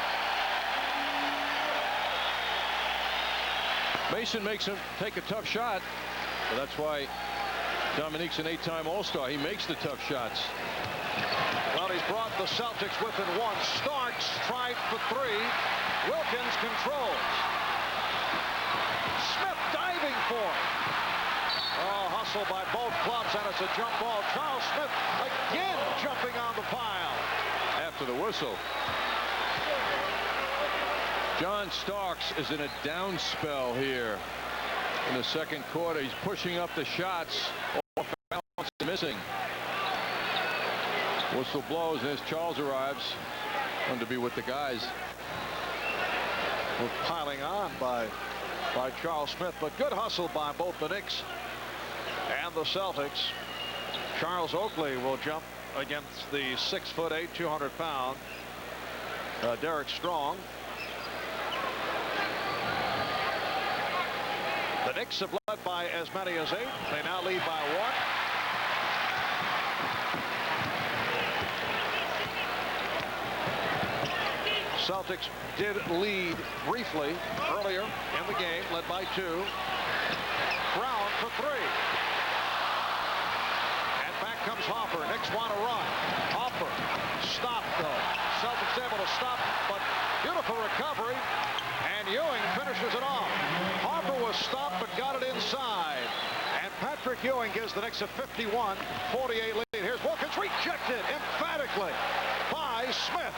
Mason makes him take a tough shot. Well, that's why Dominique's an 8-time All-Star. He makes the tough shots. Well, he's brought the Celtics within 1. Starks tried for 3. Wilkins controls. Smith diving for it. Oh, hustle by both clubs, and it's a jump ball. Charles Smith again jumping on the pile. After the whistle. John Starks is in a down spell here in the second quarter. He's pushing up the shots. Off balance, missing. Whistle blows, and as Charles arrives, going to be with the guys. We're piling on by Charles Smith, but good hustle by both the Knicks and the Celtics. Charles Oakley will jump against the 6'8", 200-pound Derek Strong. The Knicks have led by as many as 8. They now lead by 1. Celtics did lead briefly earlier in the game, led by 2. Brown for 3. And back comes Hopper. Knicks want to run. Hopper stopped though. Celtics able to stop, but beautiful recovery. And Ewing finishes it off. Hopper was stopped but got it inside. And Patrick Ewing gives the Knicks a 51-48 lead. Here's Wilkins, rejected emphatically by Smith.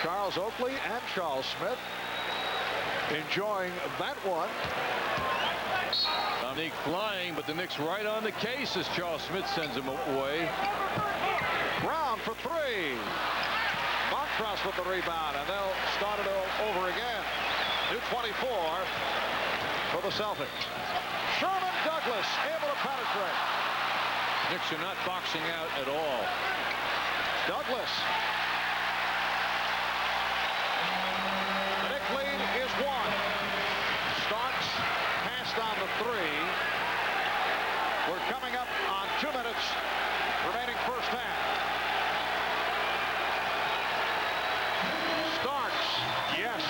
Charles Oakley and Charles Smith enjoying that one. Dominique flying, but the Knicks right on the case as Charles Smith sends him away. Brown for 3. Montross with the rebound, and they'll start it over again. New 24 for the Celtics. Sherman Douglas able to penetrate. Knicks are not boxing out at all. Douglas. The Knicks lead is 1. Starks passed on the 3. We're coming up on 2 minutes remaining first half. Starks, yes.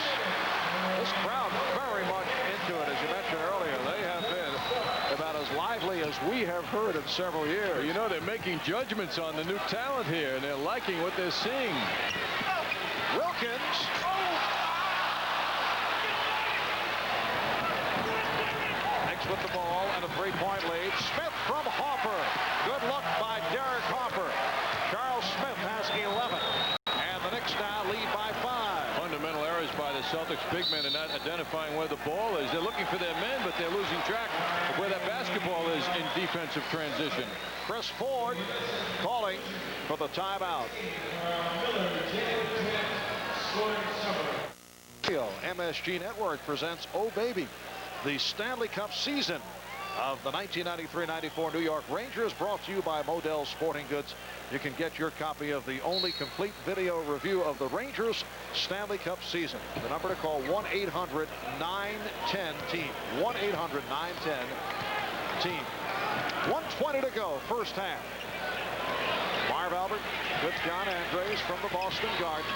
This crowd very much into it, as you mentioned earlier. They have been about as lively as we have heard in several years. You know, they're making judgments on the new talent here, and they're liking what they're seeing. Wilkins. Knicks with the ball and a 3-point lead. Smith from Hopper. Good look by Derek Hopper. Charles Smith has 11. And the Knicks now lead by 5. Fundamental errors by the Celtics big men in not identifying where the ball is. They're looking for their men, but they're losing track of where that basketball is in defensive transition. Chris Ford calling for the timeout. MSG Network presents Oh Baby, the Stanley Cup season of the 1993-94 New York Rangers, brought to you by Modell Sporting Goods. You can get your copy of the only complete video review of the Rangers Stanley Cup season. The number to call, 1-800-910-TEAM. 1-800-910-TEAM. 1:20 to go, first half. Marv Albert with John Andres from the Boston Garden.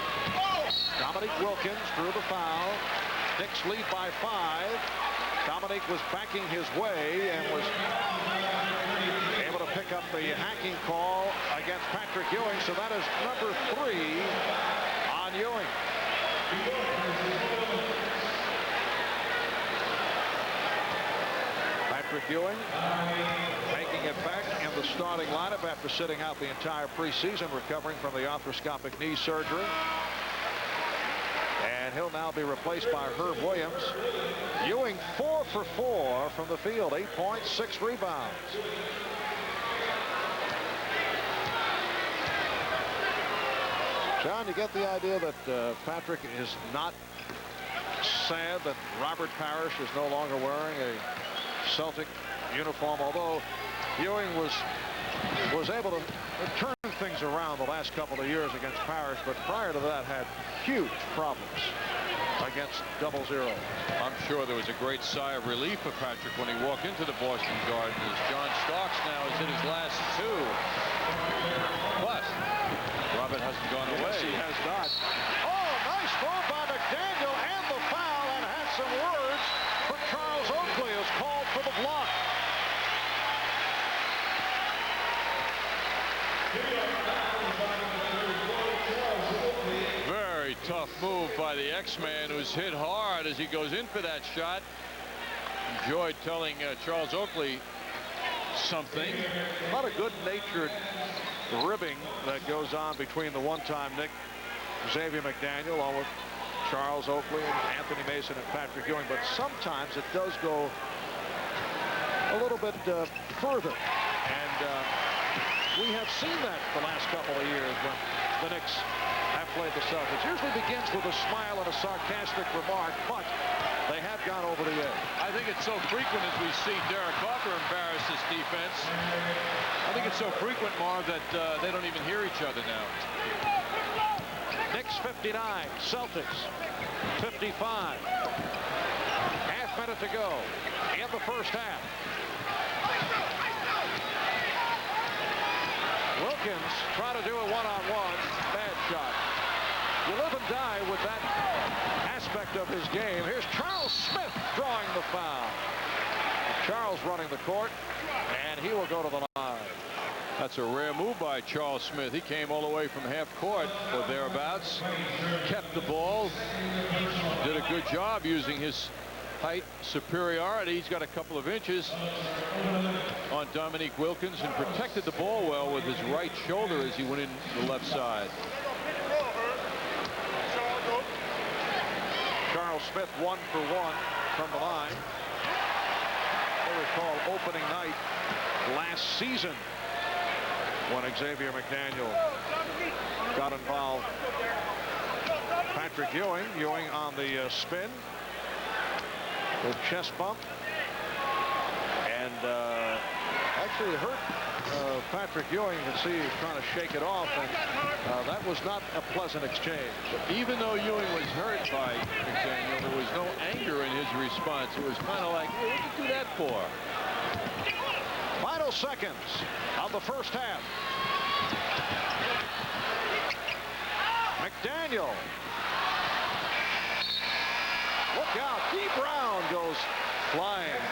Dominique Wilkins drew the foul. Knicks lead by 5. Dominique was backing his way and was able to pick up the hacking call against Patrick Ewing. So that is number 3 on Ewing. Patrick Ewing making it back in the starting lineup after sitting out the entire preseason, recovering from the arthroscopic knee surgery. And he'll now be replaced by Herb Williams. Ewing 4 for 4 from the field, 8 points, 6 rebounds. John, you get the idea that Patrick is not sad that Robert Parrish is no longer wearing a Celtic uniform, although Ewing was able to turn things things around the last couple of years against Parrish, but prior to that had huge problems against 0-0. I'm sure there was a great sigh of relief for Patrick when he walked into the Boston Garden, as John Starks now is in his last 2. But Robert hasn't gone away. Yes, he has not. Oh, nice move by McDaniel and the foul, and had some words, but Charles Oakley is called for the block. Very tough move by the X-Man, who's hit hard as he goes in for that shot. Enjoyed telling Charles Oakley something. A lot of good-natured ribbing that goes on between the one-time Nick, Xavier McDaniel, along with Charles Oakley and Anthony Mason and Patrick Ewing, but sometimes it does go a little bit further, and we have seen that the last couple of years when the Knicks have played the Celtics. Usually begins with a smile and a sarcastic remark, but they have gone over the edge. I think it's so frequent as we see Derek Carter embarrass this defense. I think it's so frequent, Marv, that they don't even hear each other now. Knicks 59, Celtics 55. Half minute to go in the first half. Wilkins trying to do a one-on-one. Bad shot. You live and die with that aspect of his game. Here's Charles Smith drawing the foul. Charles running the court, and he will go to the line. That's a rare move by Charles Smith. He came all the way from half court or thereabouts, kept the ball, did a good job using his height superiority. He's got a couple of inches on Dominique Wilkins and protected the ball well with his right shoulder as he went in the left side. Charles Smith 1 for 1 from the line. I recall opening night last season when Xavier McDaniel got involved. Patrick Ewing on the spin. The chest bump, and actually it hurt Patrick Ewing. You can see he's trying to shake it off, and that was not a pleasant exchange. Even though Ewing was hurt by McDaniel, there was no anger in his response. It was kind of like, hey, what'd you do that for? Final seconds of the first half. McDaniel. Look out. D. Brown goes flying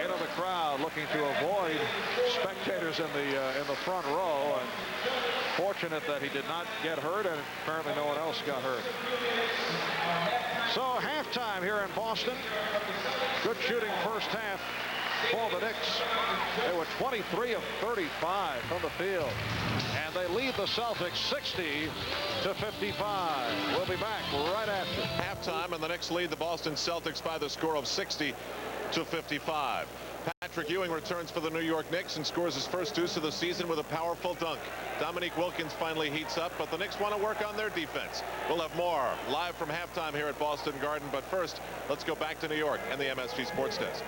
into the crowd, looking to avoid spectators in the front row, and fortunate that he did not get hurt, and apparently no one else got hurt. So halftime here in Boston. Good shooting first half for the Knicks. They were 23 of 35 from the field, and they lead the Celtics 60 to 55. We'll be back right after halftime, and the Knicks lead the Boston Celtics by the score of 60 to 55. Patrick Ewing returns for the New York Knicks and scores his first deuce of the season with a powerful dunk. Dominique Wilkins finally heats up, but the Knicks want to work on their defense. We'll have more live from halftime here at Boston Garden, but first, let's go back to New York and the MSG Sports Desk.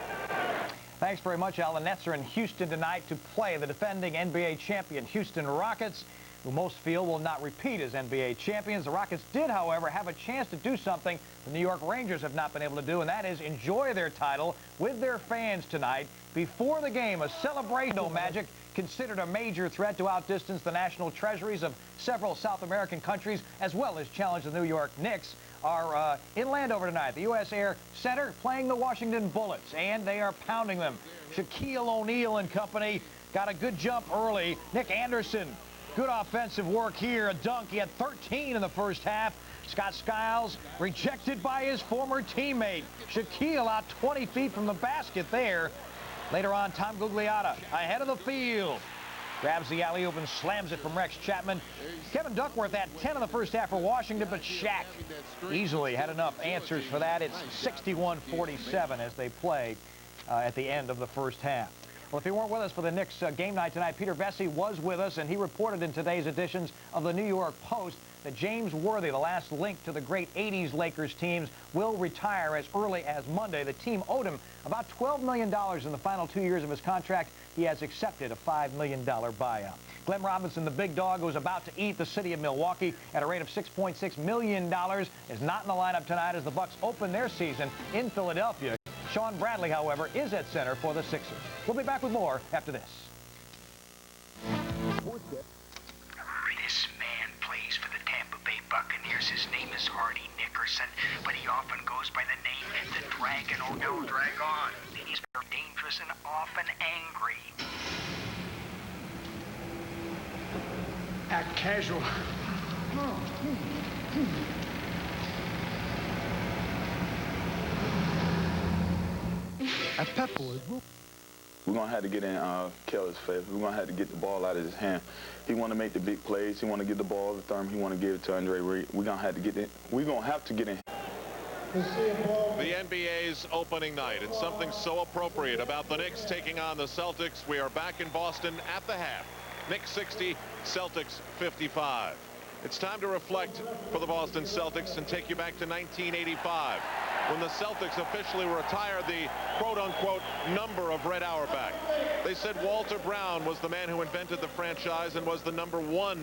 Thanks very much, Al. The Nets are in Houston tonight to play the defending NBA champion Houston Rockets, who most feel will not repeat as NBA champions. The Rockets did, however, have a chance to do something the New York Rangers have not been able to do, and that is enjoy their title with their fans tonight before the game. A celebration. Magic, considered a major threat to outdistance the national treasuries of several South American countries, as well as challenge the New York Knicks, are in Landover tonight. The U.S. Air Center playing the Washington Bullets, and they are pounding them. Shaquille O'Neal and company got a good jump early. Nick Anderson, good offensive work here. A dunk. He had 13 in the first half. Scott Skiles rejected by his former teammate. Shaquille out 20 feet from the basket there. Later on, Tom Gugliotta ahead of the field. Grabs the alley-oop and slams it from Rex Chapman. Kevin Duckworth had 10 in the first half for Washington, but Shaq easily had enough answers for that. It's 61-47 as they play at the end of the first half. Well, if you weren't with us for the Knicks game night tonight, Peter Vesey was with us, and he reported in today's editions of the New York Post that James Worthy, the last link to the great 80s Lakers teams, will retire as early as Monday. The team owed him about $12 million in the final 2 years of his contract. He has accepted a $5 million buyout. Glenn Robinson, the big dog who's about to eat the city of Milwaukee at a rate of $6.6 million, is not in the lineup tonight as the Bucks open their season in Philadelphia. Sean Bradley, however, is at center for the Sixers. We'll be back with more after this. This man plays for the Tampa Bay Buccaneers. His name is Hardy Nickerson, but he often goes by the name the Dragon. Oh, no, drag on. He's very dangerous and often angry. Act casual. At Pep Boys, we're going to have to get in Kelly's favor. We're going to have to get the ball out of his hand. He want to make the big plays. He want to get the ball to Thurman. He want to give it to Andre Reed. We're going to have to get in. We're going to have to get in. The NBA's opening night, and something so appropriate about the Knicks taking on the Celtics. We are back in Boston at the half. Knicks 60, Celtics 55. It's time to reflect for the Boston Celtics and take you back to 1985 when the Celtics officially retired the quote-unquote number of Red Auerbach. They said Walter Brown was the man who invented the franchise and was the #1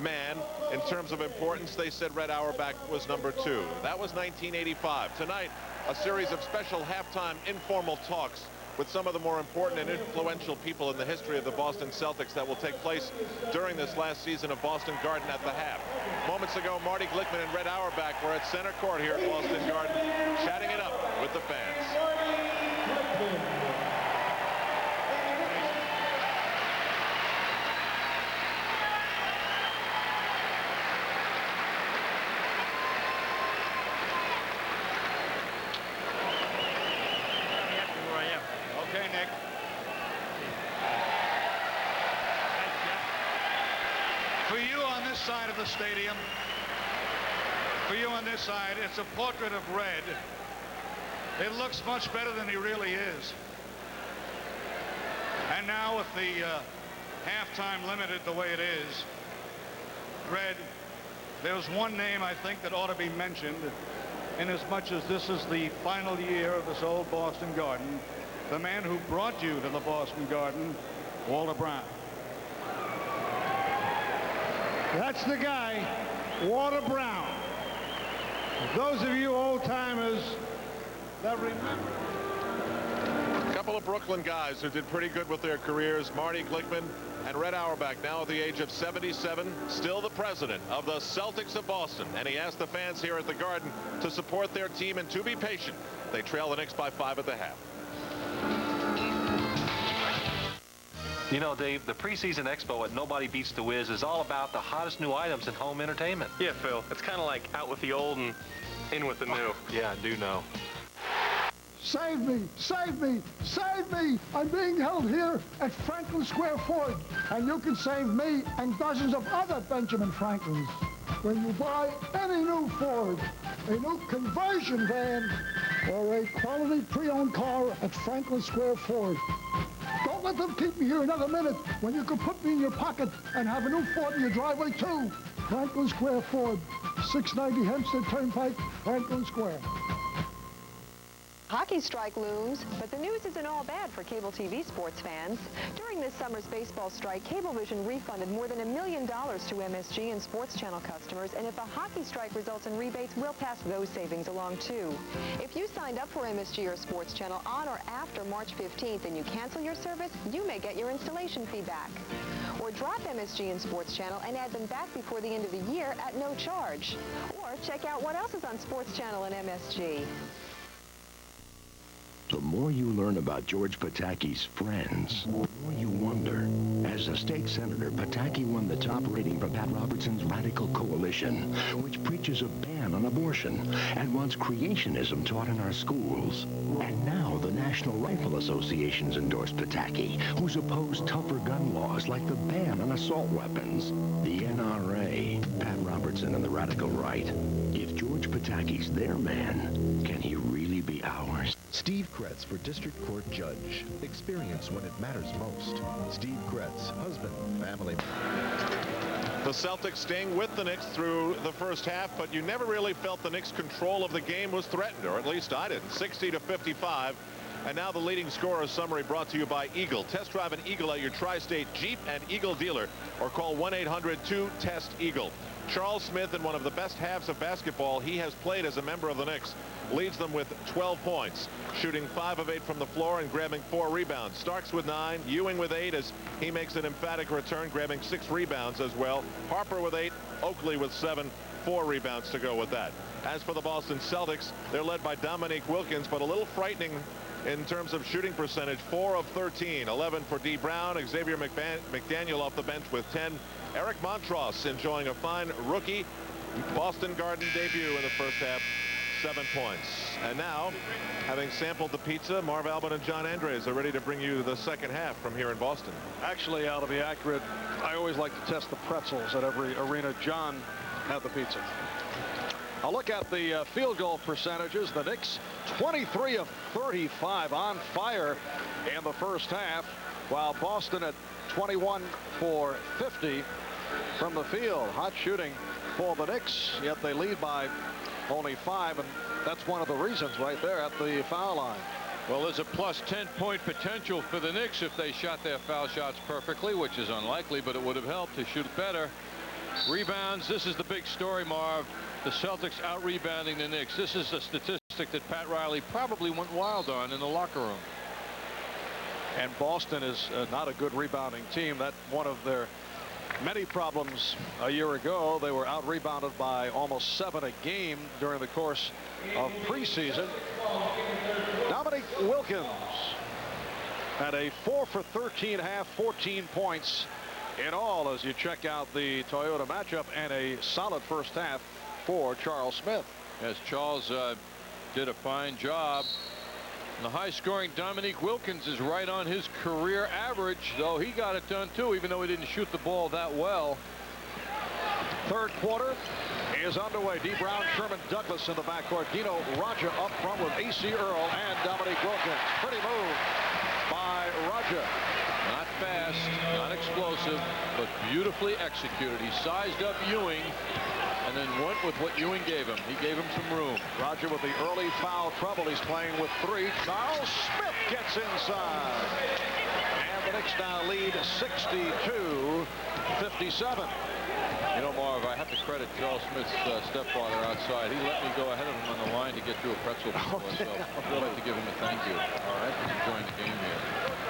man in terms of importance. They said Red Auerbach was #2. That was 1985. Tonight, a series of special halftime informal talks with some of the more important and influential people in the history of the Boston Celtics that will take place during this last season of Boston Garden at the half. Moments ago, Marty Glickman and Red Auerbach were at center court here at Boston Garden, chatting it up with the fans. okay, Nick. For you on this side of the stadium, for you on this side, it's a portrait of Red. It looks much better than he really is. And now with the halftime limited the way it is, Red, there's one name I think that ought to be mentioned, in as much as this is the final year of this old Boston Garden. The man who brought you to the Boston Garden, Walter Brown. That's the guy, Walter Brown. Those of you old-timers that remember. A couple of Brooklyn guys who did pretty good with their careers, Marty Glickman and Red Auerbach, now at the age of 77, still the president of the Celtics of Boston. And he asked the fans here at the Garden to support their team and to be patient. They trail the Knicks by 5 at the half. You know, Dave, the preseason expo at Nobody Beats the Wiz is all about the hottest new items in home entertainment. Yeah, Phil. It's kind of like out with the old and in with the new. Yeah, I do know. Save me! Save me! Save me! I'm being held here at Franklin Square Ford, and you can save me and dozens of other Benjamin Franklins when you buy any new Ford, a new conversion van, or a quality pre-owned car at Franklin Square Ford. Don't let them keep me here another minute when you can put me in your pocket and have a new Ford in your driveway, too. Franklin Square Ford, 690 Hempstead Turnpike, Franklin Square. Hockey strike looms, but the news isn't all bad for cable TV sports fans. During this summer's baseball strike, Cablevision refunded more than $1 million to MSG and Sports Channel customers, and if a hockey strike results in rebates, we'll pass those savings along too. If you signed up for MSG or Sports Channel on or after March 15th and you cancel your service, you may get your installation fee back. Or drop MSG and Sports Channel and add them back before the end of the year at no charge. Or check out what else is on Sports Channel and MSG. The more you learn about George Pataki's friends, the more you wonder. As a state senator, Pataki won the top rating for Pat Robertson's Radical Coalition, which preaches a ban on abortion and wants creationism taught in our schools. And now the National Rifle Association's endorsed Pataki, who's opposed tougher gun laws like the ban on assault weapons. The NRA, Pat Robertson and the radical right. If George Pataki's their man, can he really be ours? Steve Kretz for District Court Judge. Experience when it matters most. Steve Kretz, husband, family. The Celtics staying with the Knicks through the first half, but you never really felt the Knicks' control of the game was threatened, or at least I didn't. 60-55. And now the leading scorer summary brought to you by Eagle. Test drive an Eagle at your Tri-State Jeep and Eagle dealer, or call 1-800-2-TEST-EAGLE. Charles Smith, in one of the best halves of basketball he has played as a member of the Knicks, leads them with 12 points, shooting 5 of 8 from the floor and grabbing 4 rebounds. Starks with 9, Ewing with 8 as he makes an emphatic return, grabbing 6 rebounds as well. Harper with 8, Oakley with 7, 4 rebounds to go with that. As for the Boston Celtics, they're led by Dominique Wilkins, but a little frightening in terms of shooting percentage. 4 of 13, 11 for D. Brown. Xavier McDaniel off the bench with 10. Eric Montross enjoying a fine rookie Boston Garden debut in the first half. 7 points. And now, having sampled the pizza, Marv Albin and John Andres are ready to bring you the second half from here in Boston. Actually, to be accurate, I always like to test the pretzels at every arena. John had the pizza. A look at the field goal percentages. The Knicks 23 of 35, on fire in the first half, while Boston at 21 for 50 from the field. Hot shooting for the Knicks, yet they lead by only 5, and that's one of the reasons right there at the foul line. Well, there's a plus 10-point potential for the Knicks if they shot their foul shots perfectly, which is unlikely, but it would have helped to shoot better. Rebounds, this is the big story, Marv. The Celtics out-rebounding the Knicks. This is a statistic that Pat Riley probably went wild on in the locker room. And Boston is not a good rebounding team. That's one of their many problems a year ago. They were out-rebounded by almost 7 a game during the course of preseason. Dominique Wilkins had a 4 for 13 half, 14 points in all as you check out the Toyota matchup, and a solid first half for Charles Smith. As Charles did a fine job. The high-scoring Dominique Wilkins is right on his career average, though he got it done too, even though he didn't shoot the ball that well. Third quarter is underway. D. Brown, Sherman Douglas in the backcourt. Dino Raja up front with A.C. Earl and Dominique Wilkins. Pretty move by Raja. Not fast, not explosive, but beautifully executed. He sized up Ewing and then went with what Ewing gave him. He gave him some room. Roger with the early foul trouble. He's playing with 3. Charles Smith gets inside. And the Knicks now lead 62-57. You know, Marv, I have to credit Charles Smith's stepfather outside. He let me go ahead of him on the line to get through a pretzel before, so I'd like to give him a thank you. All right, he's enjoying the game here.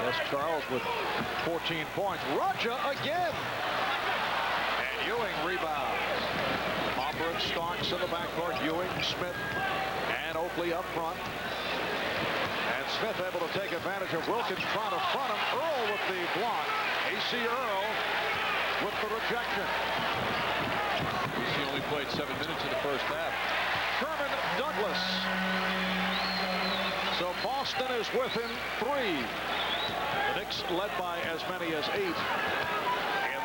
Yes, Charles with 14 points. Raja again. And Ewing rebounds. Hopper and Starks in the backcourt. Ewing, Smith, and Oakley up front. And Smith able to take advantage of Wilkins trying to front him. Earl with the block. A.C. Earl with the rejection. He only played 7 minutes in the first half. Sherman Douglas. So Boston is within 3. The Knicks led by as many as 8 in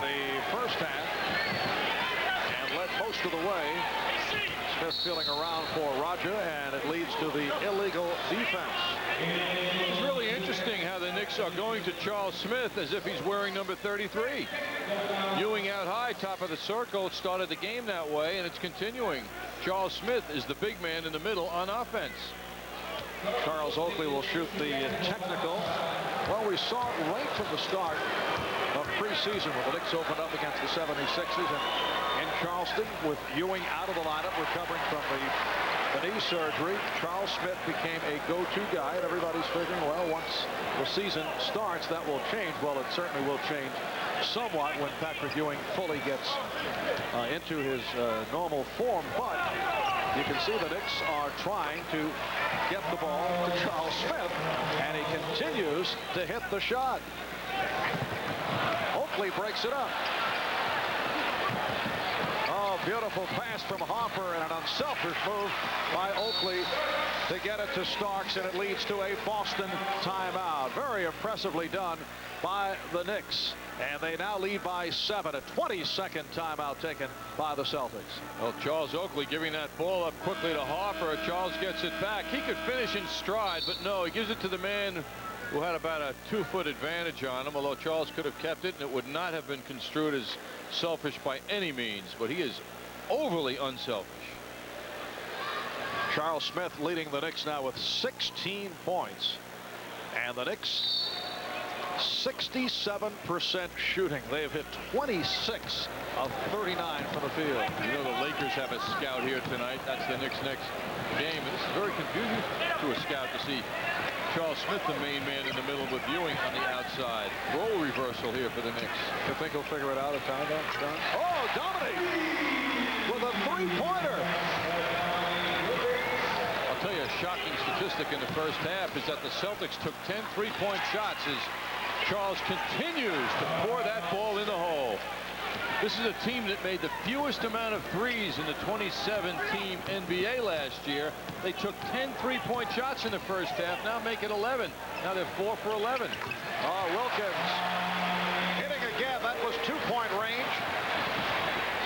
the first half and led most of the way. Smith feeling around for Raja, and it leads to the illegal defense. It's really interesting how the Knicks are going to Charles Smith as if he's wearing number 33. Ewing out high, top of the circle. It started the game that way, and it's continuing. Charles Smith is the big man in the middle on offense. Charles Oakley will shoot the technical. Well, we saw it right from the start of preseason when the Knicks opened up against the 76ers and in Charleston with Ewing out of the lineup recovering from the knee surgery. Charles Smith became a go-to guy, and everybody's figuring, well, once the season starts, that will change. Well, it certainly will change somewhat when Patrick Ewing fully gets into his normal form, but you can see the Knicks are trying to get the ball to Charles Smith, and he continues to hit the shot. Oakley breaks it up. Oh, Beautiful pass from Harper and an unselfish move by Oakley to get it to Starks, and it leads to a Boston timeout. Very impressively done by the Knicks, and they now lead by 7. A 20-second timeout taken by the Celtics. Well, Charles Oakley giving that ball up quickly to Harper. Charles gets it back. He could finish in stride, but no, he gives it to the man who had about a 2-foot advantage on him, although Charles could have kept it, and it would not have been construed as selfish by any means, but he is overly unselfish. Charles Smith leading the Knicks now with 16 points, and the Knicks 67% shooting. They have hit 26 of 39 from the field. You know the Lakers have a scout here tonight. That's the Knicks' next game, and this is very confusing to a scout to see Charles Smith, the main man in the middle, with Ewing on the outside. Role reversal here for the Knicks. You think he'll figure it out at time, though? Oh, Dominic with a three-pointer. I'll tell you a shocking statistic in the first half is that the Celtics took 10 3-point shots as Charles continues to pour that ball in the hole. This is a team that made the fewest amount of threes in the 27-team NBA last year. They took 10 3-point shots in the first half, now make it 11. Now they're 4 for 11. Oh, Wilkins hitting again. That was 2-point range.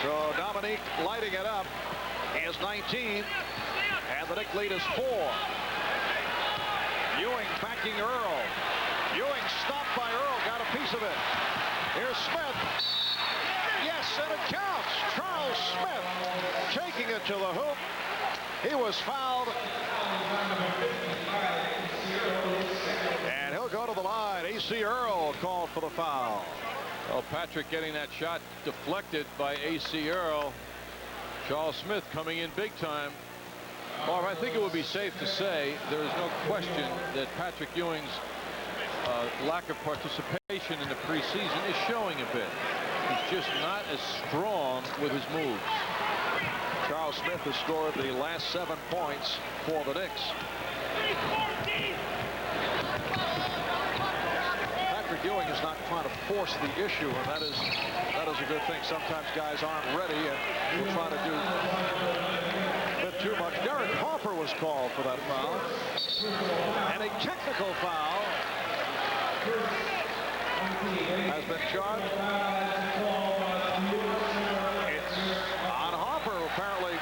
So Dominique lighting it up. He is 19, and the Knicks lead is 4. Ewing backing Earl. Ewing stopped by Earl, got a piece of it. Here's Smith. Yes, and it counts. Charles Smith taking it to the hoop. He was fouled. And he'll go to the line. A.C. Earl called for the foul. Well, Patrick getting that shot deflected by A.C. Earl. Charles Smith coming in big time. Marv, I think it would be safe to say there is no question that Patrick Ewing's lack of participation in the preseason is showing a bit. He's just not as strong with his moves. Charles Smith has scored the last 7 points for the Knicks. Patrick Ewing is not trying to force the issue, and that is a good thing. Sometimes guys aren't ready and will try to do a bit too much. Derek Harper was called for that foul, and a technical foul has been charged. It's on Harper, who apparently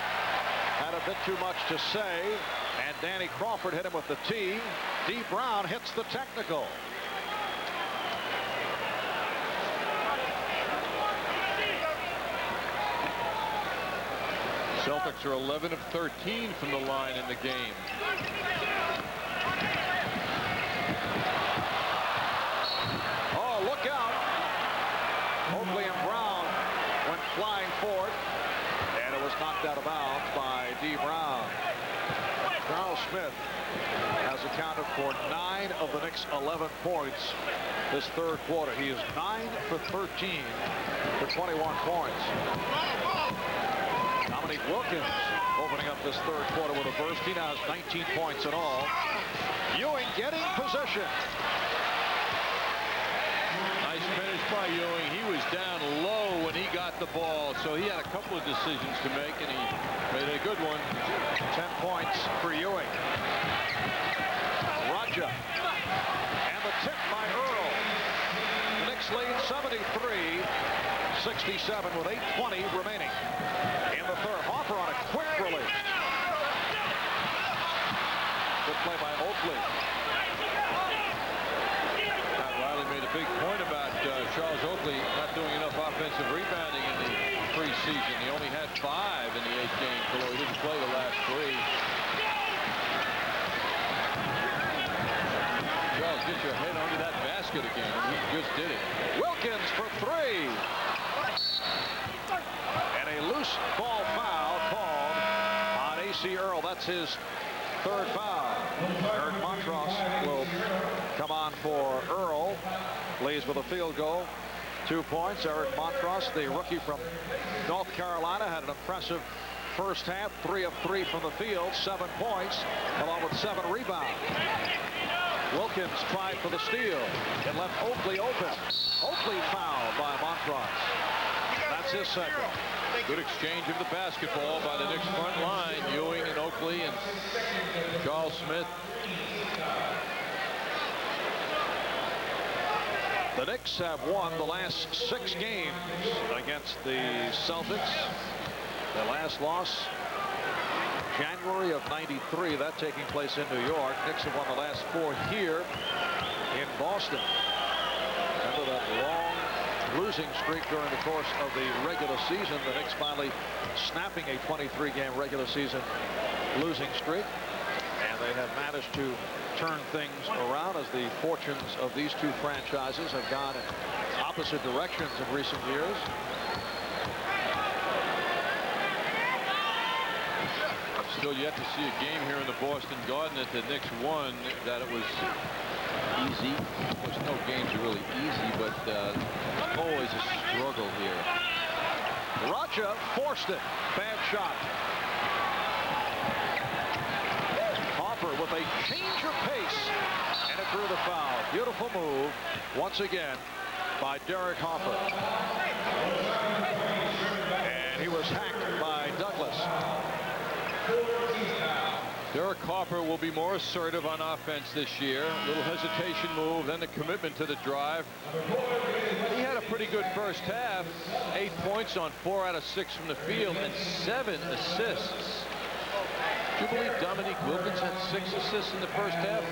had a bit too much to say, and Danny Crawford hit him with the tee. D. Brown hits the technical. Celtics are 11 of 13 from the line in the game. Oh, look out. Oakley and Brown went flying for it, and it was knocked out of bounds by D. Brown. Charles Smith has accounted for 9 of the Knicks' 11 points this third quarter. He is 9 for 13 for 21 points. Dominique Wilkins opening up this third quarter with a burst. He now has 19 points in all. Ewing getting position. Nice finish by Ewing. He was down low when he got the ball, so he had a couple of decisions to make, and he made a good one. 10 points for Ewing. Raja. And the tip by Earl. The Knicks lead 73-67 with 8:20 remaining in the third. Harper on a quick release. Good play by Oakley. Pat Riley made a big point about Charles Oakley not doing enough offensive rebounding in the preseason. He only had 5 in the 8 games, although he didn't play the last 3. Charles, get your head under that basket again. He just did it. Wilkins for 3. And a loose ball foul called on A.C. Earl. That's his third foul. Eric Montross will come on for Earl. Leads with a field goal. 2 points. Eric Montross, the rookie from North Carolina, had an impressive first half. 3 of 3 from the field. 7 points, along with 7 rebounds. Wilkins tried for the steal. It left Oakley open. Oakley fouled by Montross. That's his second. Good exchange of the basketball by the Knicks front line. Ewing and Oakley and Charles Smith. The Knicks have won the last 6 games against the Celtics. Their last loss, January of '93, that taking place in New York. Knicks have won the last 4 here in Boston. Remember that long losing streak during the course of the regular season. The Knicks finally snapping a 23-game regular season losing streak. And they have managed to turn things around as the fortunes of these two franchises have gone in opposite directions in recent years. Still yet to see a game here in the Boston Garden that the Knicks won that it was easy. There's no games are really easy, but always a struggle here. Raja forced it. Bad shot. Hopper with a change of pace, and it drew the foul. Beautiful move once again by Derek Hopper. And he was hacked by Douglas. Derek Hopper will be more assertive on offense this year. A little hesitation move, then the commitment to the drive. He had a pretty good first half. 8 points on 4 out of 6 from the field and 7 assists. Do you believe Dominique Wilkins had 6 assists in the first half?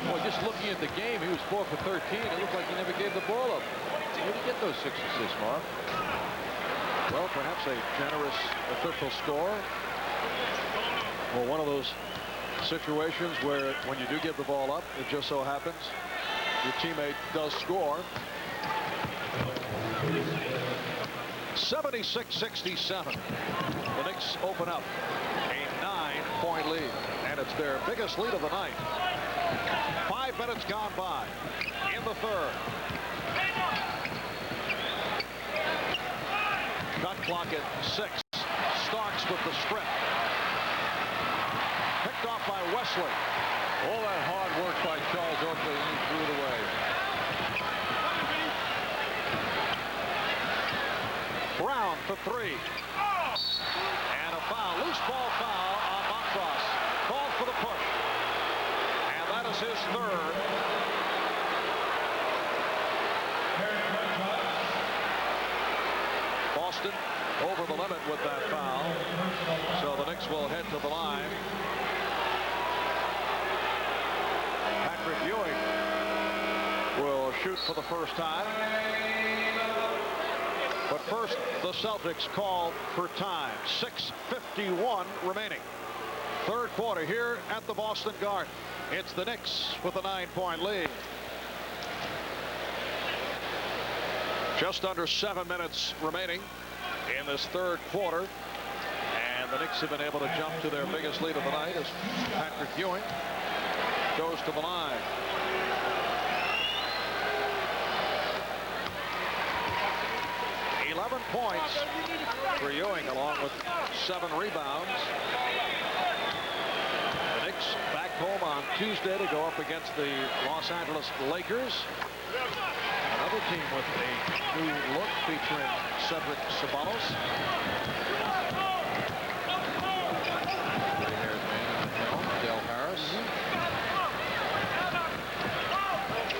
Well, just looking at the game, he was 4 for 13. It looked like he never gave the ball up. Where did he get those 6 assists, Mark? Well, perhaps a generous official score. Well, one of those situations where when you do give the ball up, it just so happens your teammate does score. 76-67. The Knicks open up a 9-point lead, and it's their biggest lead of the night. 5 minutes gone by in the third. Shot clock at 6. Starks with the strip. Picked off by Wesley. All that hard work by Charles Oakley, and he threw it away. Brown for 3. And a foul. Loose ball foul on Montross. Called for the push. And that is his third. Boston over the limit with that foul. So the Knicks will head to the line. Patrick Ewing will shoot for the first time. But first, the Celtics call for time. 6:51 remaining. Third quarter here at the Boston Garden. It's the Knicks with a 9-point lead. Just under 7 minutes remaining in this third quarter. And the Knicks have been able to jump to their biggest lead of the night as Patrick Ewing goes to the line. Points for Ewing, along with 7 rebounds. The Knicks back home on Tuesday to go up against the Los Angeles Lakers. Another team with a new look featuring Cedric Ceballos. Gray-haired man in the helm, Del Harris.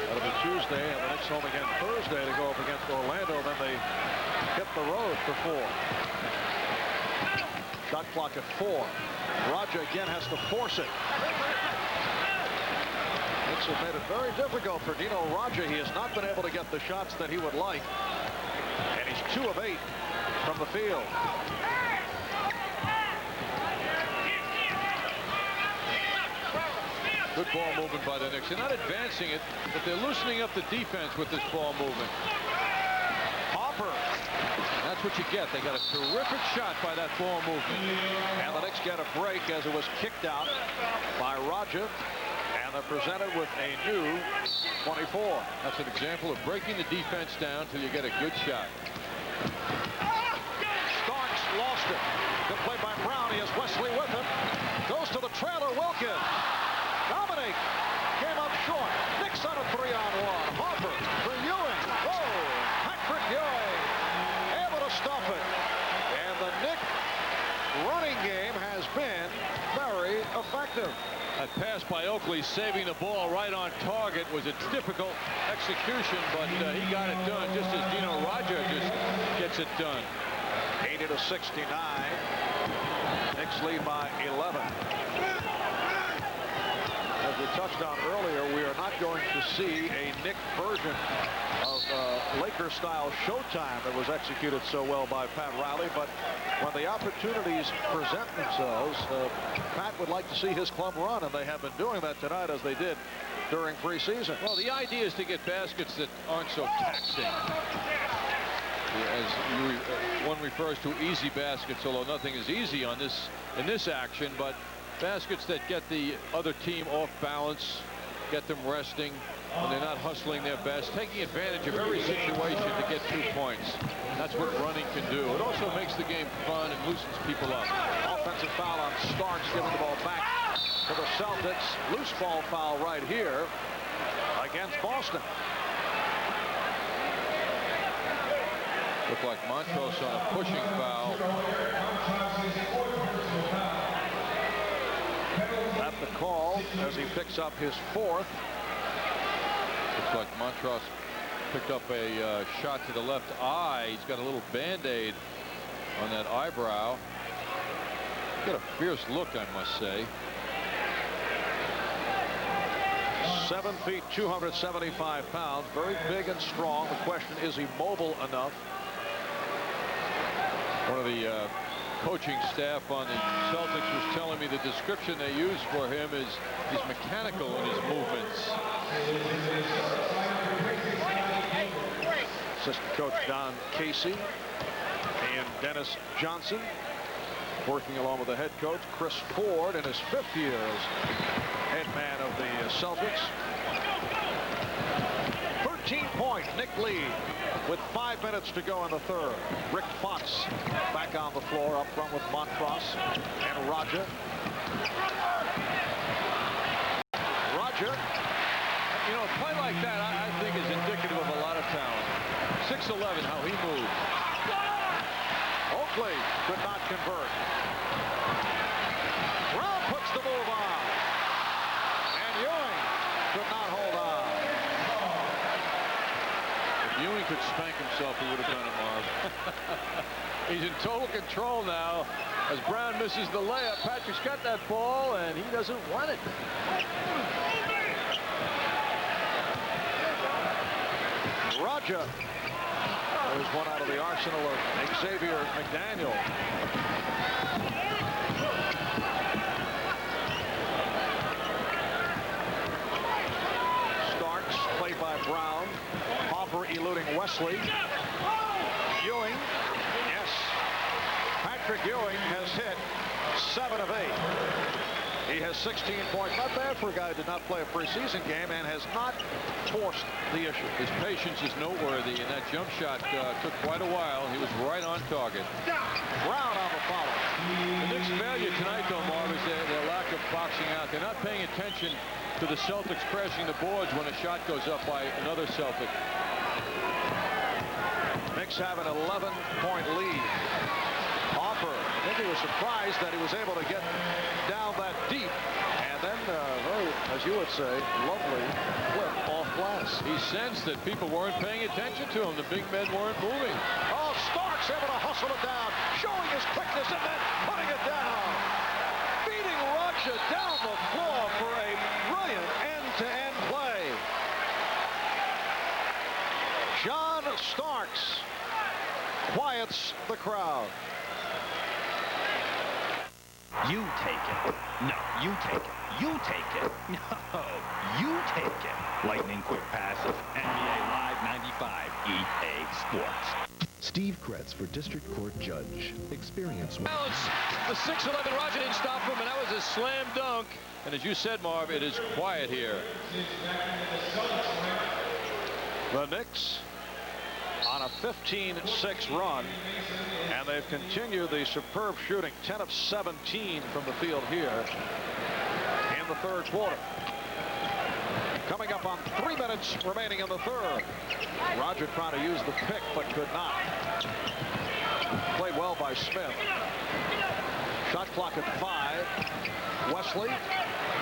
That'll be Tuesday, and the Knicks home again Thursday to go up against Orlando. Then they hit the road for 4. Shot clock at 4. Raja again has to force it. Knicks have made it very difficult for Dino Raja. He has not been able to get the shots that he would like. And he's 2 of 8 from the field. Good ball movement by the Knicks. They're not advancing it, but they're loosening up the defense with this ball movement. Hopper. That's what you get. They got a terrific shot by that ball movement. And the Knicks get a break as it was kicked out by Raja. And they're presented with a new 24. That's an example of breaking the defense down till you get a good shot. Starks lost it. Good play by Brown. He has Wesley with him. Goes to the trailer. Wilkins. Dominic came up short. Knicks on a 3-on-1. Hopper for Ewing. Whoa! Patrick Ewing able to stuff it. And running game has been very effective. That pass by Oakley, saving the ball right on target, was a difficult execution, but he got it done just as Dino Radja just gets it done. 80-69. Knicks lead by 11. As we touched on earlier, we are not going to see a Knick version of Lakers-style Showtime that was executed so well by Pat Riley, but when the opportunities present themselves, Pat would like to see his club run, and they have been doing that tonight as they did during preseason. Well, the idea is to get baskets that aren't so taxing. As one refers to easy baskets, although nothing is easy on in this action, but baskets that get the other team off balance, get them resting when they're not hustling their best, taking advantage of every situation to get 2 points. That's what running can do. It also makes the game fun and loosens people up. Offensive foul on Starks, giving the ball back to the Celtics. Loose ball foul right here against Boston. Looked like Montross on a pushing foul. At the call as he picks up his 4th. Looks like Montross picked up a shot to the left eye. He's got a little Band-Aid on that eyebrow. Got a fierce look, I must say. 7 feet, 275 pounds. Very big and strong. The question, is he mobile enough? One of the coaching staff on the Celtics was telling me the description they use for him is he's mechanical in his movements. Assistant coach Don Casey and Dennis Johnson working along with the head coach Chris Ford in his 5th year as head man of the Celtics. 13-point Knick lead with 5 minutes to go in the 3rd. Rick Fox back on the floor up front with Montross and Radja. Radja, you know, a play like that I think is indicative of a lot of talent. 6'11", how he moved. Oakley could not convert. Brown puts the move on. And Ewing could not hold on. If Ewing could spank himself, he would have done it, Marv. He's in total control now as Brown misses the layup. Patrick's got that ball, and he doesn't want it. Radja. There's one out of the arsenal of Xavier McDaniel. Starks played by Brown. Hopper eluding Wesley. Ewing. Yes. Patrick Ewing has hit 7 of 8. He has 16 points. Not bad for a guy who did not play a preseason game and has not forced the issue. His patience is noteworthy, and that jump shot took quite a while. He was right on target. Brown on the follow. The Knicks' failure tonight, though, Marv, is their lack of boxing out. They're not paying attention to the Celtics crashing the boards when a shot goes up by another Celtic. Knicks have an 11-point lead. Hopper, I think he was surprised that he was able to get down that deep. And then, very, as you would say, lovely flip off glass. He sensed that people weren't paying attention to him. The big men weren't moving. Oh, Starks able to hustle it down, showing his quickness and then putting it down. Beating Radja down the floor for a brilliant end-to-end play. John Starks quiets the crowd. You take it. No, you take it. You take it. No, you take it. Lightning quick pass of NBA Live 95 EA Sports. Steve Kretz for District Court Judge. Experience. Well, it's the 6'11" Radja didn't stop him, and that was a slam dunk. And as you said, Marv, it is quiet here. The Knicks on a 15-6 run, and they've continued the superb shooting. 10 of 17 from the field here in the 3rd quarter. Coming up on 3 minutes remaining in the 3rd. Radja trying to use the pick but could not. Played well by Smith. Shot clock at 5. Wesley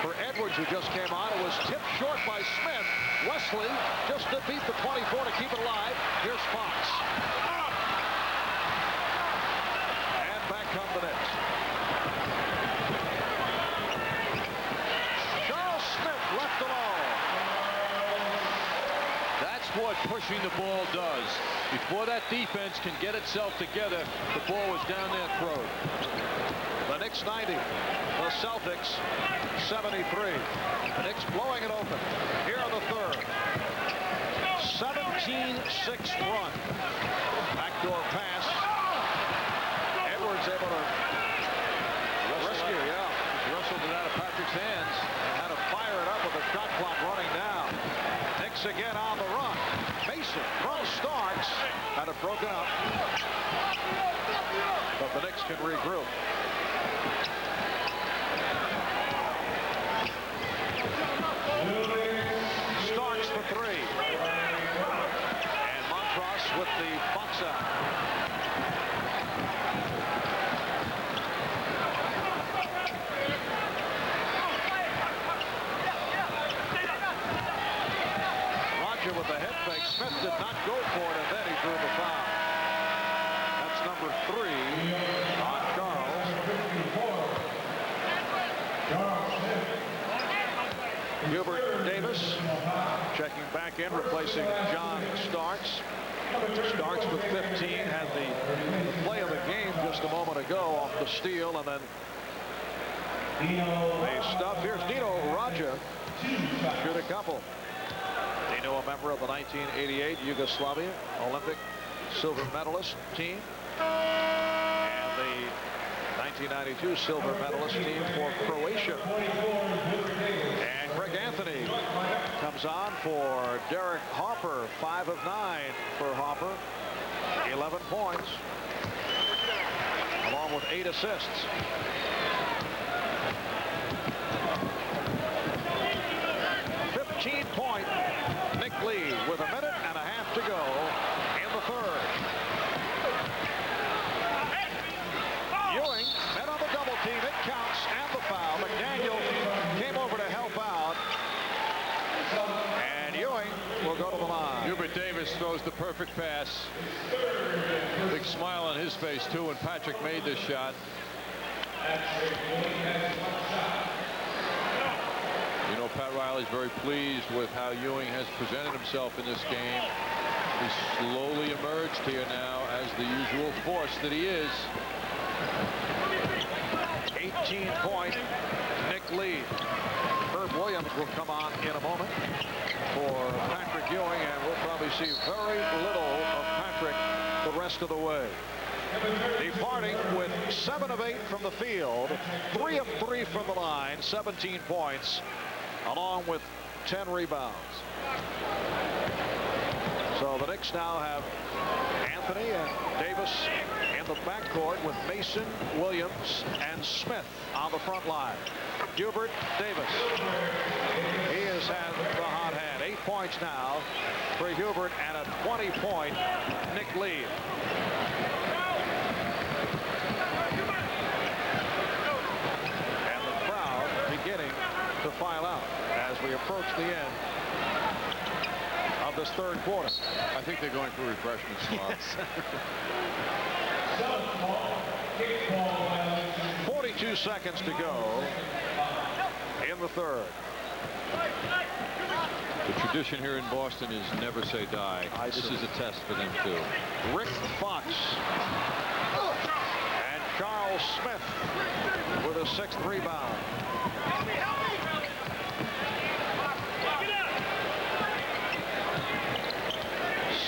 for Edwards, who just came on. It was tipped short by Smith. Wesley just to beat the 24 to keep it alive. Here's Fox. And back come the Knicks. Charles Smith left alone. That's what pushing the ball does. Before that defense can get itself together, the ball was down their throat. The Knicks 90. The Celtics 73. The Knicks blowing it open here in the third. 17-6 run. Backdoor pass. Edwards able to rescue. Yeah. Wrestled it out of Patrick's hands. Had to fire it up with the shot clock running down. Knicks again on the run. Mason from Starks. Had it broken up. But the Knicks can regroup. Starks for 3. And Montross with the box out. Roger with the head fake. Smith did not go for it, and then he drew the foul. That's number 3 on Charles. Hubert Davis checking back in, replacing John Starks. Starks with 15 had the play of the game just a moment ago off the steal, and then the stuff. Here's Nino Raja. Shoot a couple. Nino, a member of the 1988 Yugoslavia Olympic silver medalist team, and the 1992 silver medalist team for Croatia. And Greg Anthony comes on for Derek Harper. 5 of 9 for Harper. 11 points, along with 8 assists. Point Nick Lee with a minute and a half to go in the third. Ewing met on the double team. It counts, and the foul. McDaniel came over to help out, and Ewing will go to the line. Hubert Davis throws the perfect pass. Big smile on his face too when Patrick made this shot. You know, Pat Riley's very pleased with how Ewing has presented himself in this game. He's slowly emerged here now as the usual force that he is. 18-point Nick Lee. Herb Williams will come on in a moment for Patrick Ewing, and we'll probably see very little of Patrick the rest of the way. Departing with 7 of 8 from the field, 3 of 3 from the line, 17 points, along with 10 rebounds. So the Knicks now have Anthony and Davis in the backcourt with Mason, Williams, and Smith on the front line. Hubert Davis. He has had the hot hand. 8 points now for Hubert, and a 20-point Nick Lee. And the crowd beginning to file out as we approach the end of this third quarter. I think they're going for refreshments. Yes. 42 seconds to go in the third. The tradition here in Boston is never say die. This is a test for them too. Rick Fox and Charles Smith with a 6th rebound.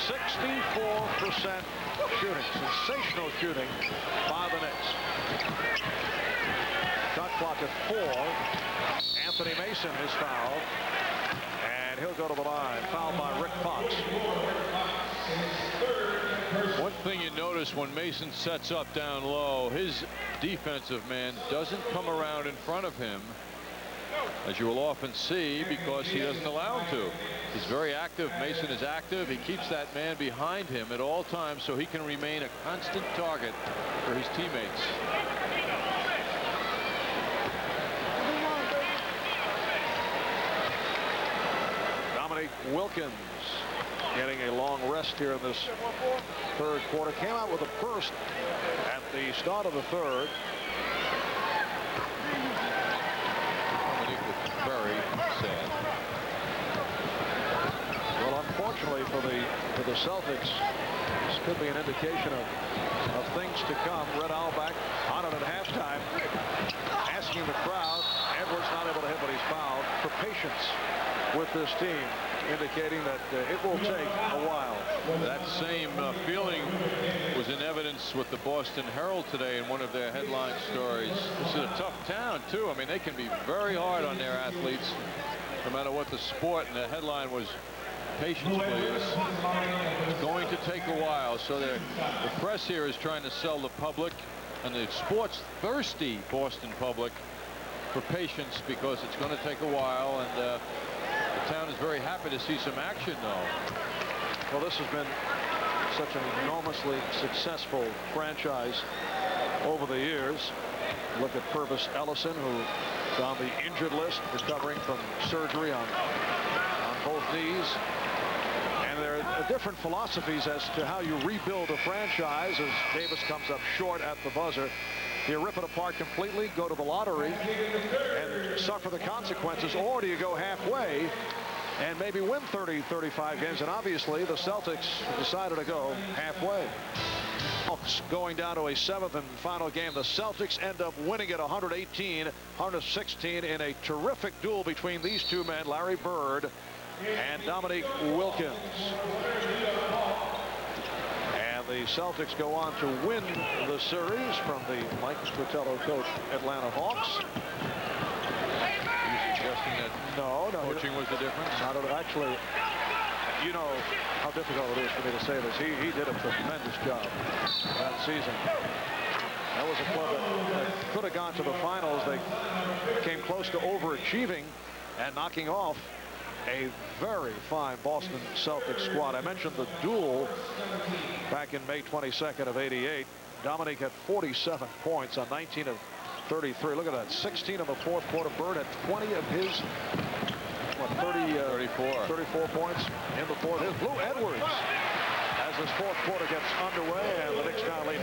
.64% shooting. Sensational shooting by the Knicks. Shot clock at 4. Anthony Mason is fouled, and he'll go to the line. Fouled by Rick Fox. One thing you notice when Mason sets up down low, his defensive man doesn't come around in front of him, as you will often see, because he doesn't allow him to. He's very active. Mason is active. He keeps that man behind him at all times so he can remain a constant target for his teammates. Dominique Wilkins getting a long rest here in this third quarter. Came out with a burst at the start of the third. Dominique was very sad. Well, unfortunately for the Celtics, this could be an indication of things to come. Red Auerbach on it at halftime, asking the crowd, Edwards not able to hit, but he's fouled, for patience with this team, indicating that it will take a while. That same feeling was in evidence with the Boston Herald today in one of their headline stories. This is a tough town, too. I mean, they can be very hard on their athletes, no matter what the sport. And the headline was, patience, please. It's going to take a while. So the press here is trying to sell the public and the sports-thirsty Boston public for patience, because it's going to take a while. And the town is very happy to see some action, though. Well, this has been such an enormously successful franchise over the years. Look at Purvis Ellison, who's on the injured list, recovering from surgery on both knees. And there are different philosophies as to how you rebuild a franchise. As Davis comes up short at the buzzer, do you rip it apart completely, go to the lottery, and suffer the consequences, or do you go halfway and maybe win 30, 35 games? And obviously the Celtics decided to go halfway. Hawks going down to a 7th and final game. The Celtics end up winning it 118-116 in a terrific duel between these two men, Larry Bird and Dominique Wilkins. And the Celtics go on to win the series from the Mike Fratello coach Atlanta Hawks. Suggesting that coaching was the difference? Not actually, you know how difficult it is for me to say this. He did a tremendous job that season. That was a club that could have gone to the finals. They came close to overachieving and knocking off a very fine Boston Celtics squad. I mentioned the duel back in May 22nd of '88. Dominique had 47 points on 19 of 33. Look at that, 16 of the fourth quarter. Bird had 20 of his, what, 34 points in the fourth. Here's Blue Edwards as this fourth quarter gets underway, and the Knicks now lead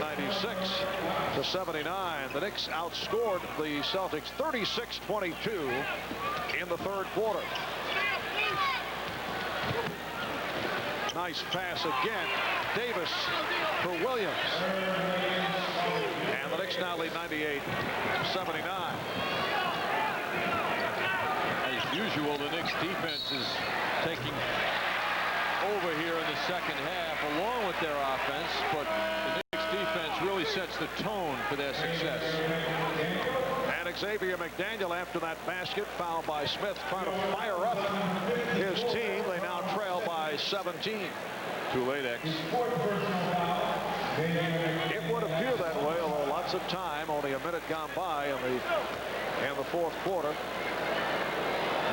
96-79. The Knicks outscored the Celtics 36-22 in the third quarter. Nice pass again. Davis for Williams. And the Knicks now lead 98-79. As usual, the Knicks defense is taking over here in the second half along with their offense, but the Knicks defense really sets the tone for their success. And Xavier McDaniel, after that basket, fouled by Smith, trying to fire up his team. They now trail by 17. Too late, X. It would appear that way, although lots of time, only a minute gone by in the fourth quarter.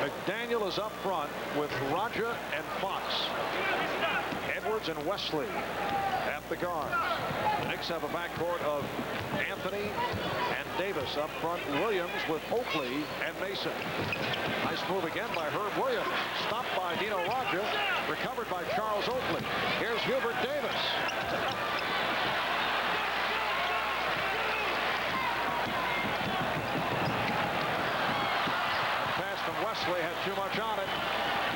McDaniel is up front with Raja and Fox. Edwards and Wesley at the guards. The Knicks have a backcourt of Anthony and Davis. Up front, Williams with Oakley and Mason. Nice move again by Herb Williams. Stopped by Dino Raja. Recovered by Charles Oakley. Here's Hubert Davis. That pass from Wesley had too much on it.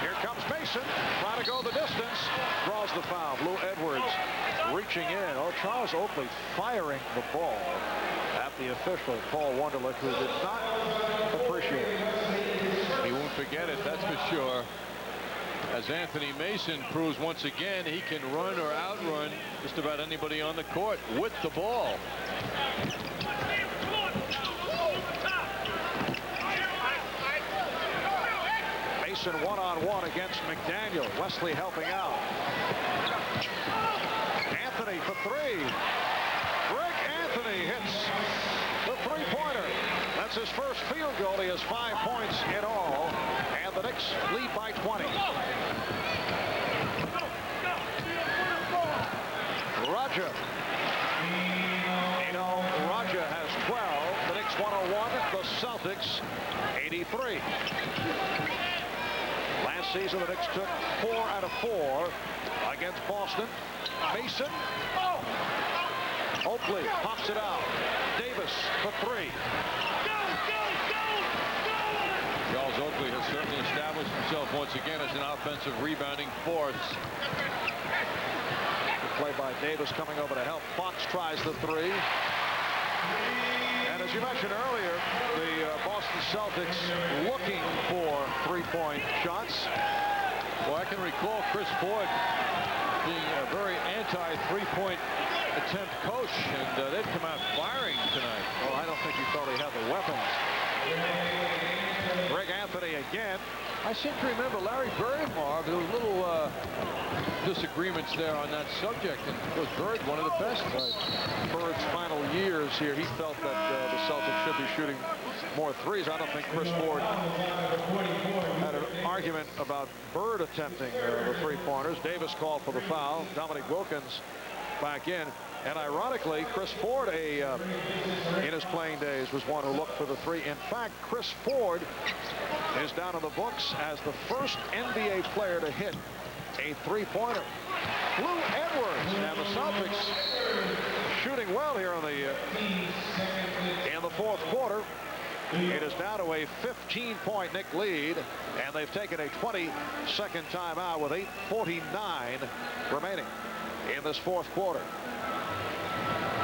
Here comes Mason, trying to go the distance. Draws the foul. Blue Edwards reaching in. Oh, Charles Oakley firing the ball at the official, Paul Wonderlich, who did not appreciate it. He won't forget it, that's for sure. As Anthony Mason proves once again, he can run or outrun just about anybody on the court with the ball. Mason one-on-one against McDaniel. Wesley helping out. Anthony for three. Rick Anthony hits the three-pointer. That's his first field goal. He has 5 points in all, and the Knicks lead by 20. Raja. Raja has 12. The Knicks 101. The Celtics 83. Last season, the Knicks took 4 out of 4 against Boston. Mason. Oakley pops it out. Davis for 3. Charles Oakley has certainly established himself once again as an offensive rebounding force. The play by Davis coming over to help. Fox tries the 3. And as you mentioned earlier, the Boston Celtics looking for 3-point shots. Well, I can recall Chris Ford being a very anti-3-point attempt coach, and they'd come out firing tonight. Well, I don't think he thought he had the weapons. Greg Anthony again. I seem to remember Larry Bird, Marv. There was little disagreements there on that subject, and of course Bird, one of the best. Bird's final years here, he felt that the Celtics should be shooting more threes. I don't think Chris Ford had an argument about Bird attempting the 3-pointers. Davis called for the foul. Dominique Wilkins back in. And ironically, Chris Ford, in his playing days, was one who looked for the 3. In fact, Chris Ford is down in the books as the first NBA player to hit a 3-pointer. Lou Edwards, and the Celtics shooting well here in the 4th quarter. It is down to a 15-point Knick lead, and they've taken a 20-second timeout with 8:49 remaining in this 4th quarter.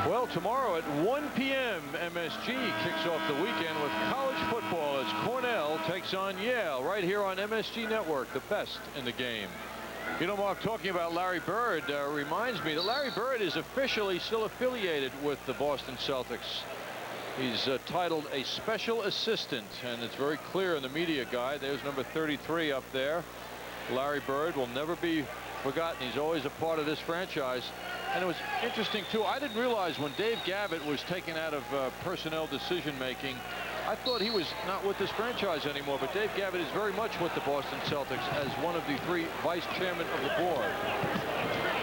Well, tomorrow at 1 p.m. MSG kicks off the weekend with college football as Cornell takes on Yale right here on MSG Network, the best in the game. You know, Mark, talking about Larry Bird reminds me that Larry Bird is officially still affiliated with the Boston Celtics. He's titled a special assistant, and it's very clear in the media guide. There's number 33 up there. Larry Bird will never be forgotten. He's always a part of this franchise. And it was interesting, too. I didn't realize when Dave Gavitt was taken out of personnel decision-making, I thought he was not with this franchise anymore. But Dave Gavitt is very much with the Boston Celtics as one of the 3 vice chairmen of the board.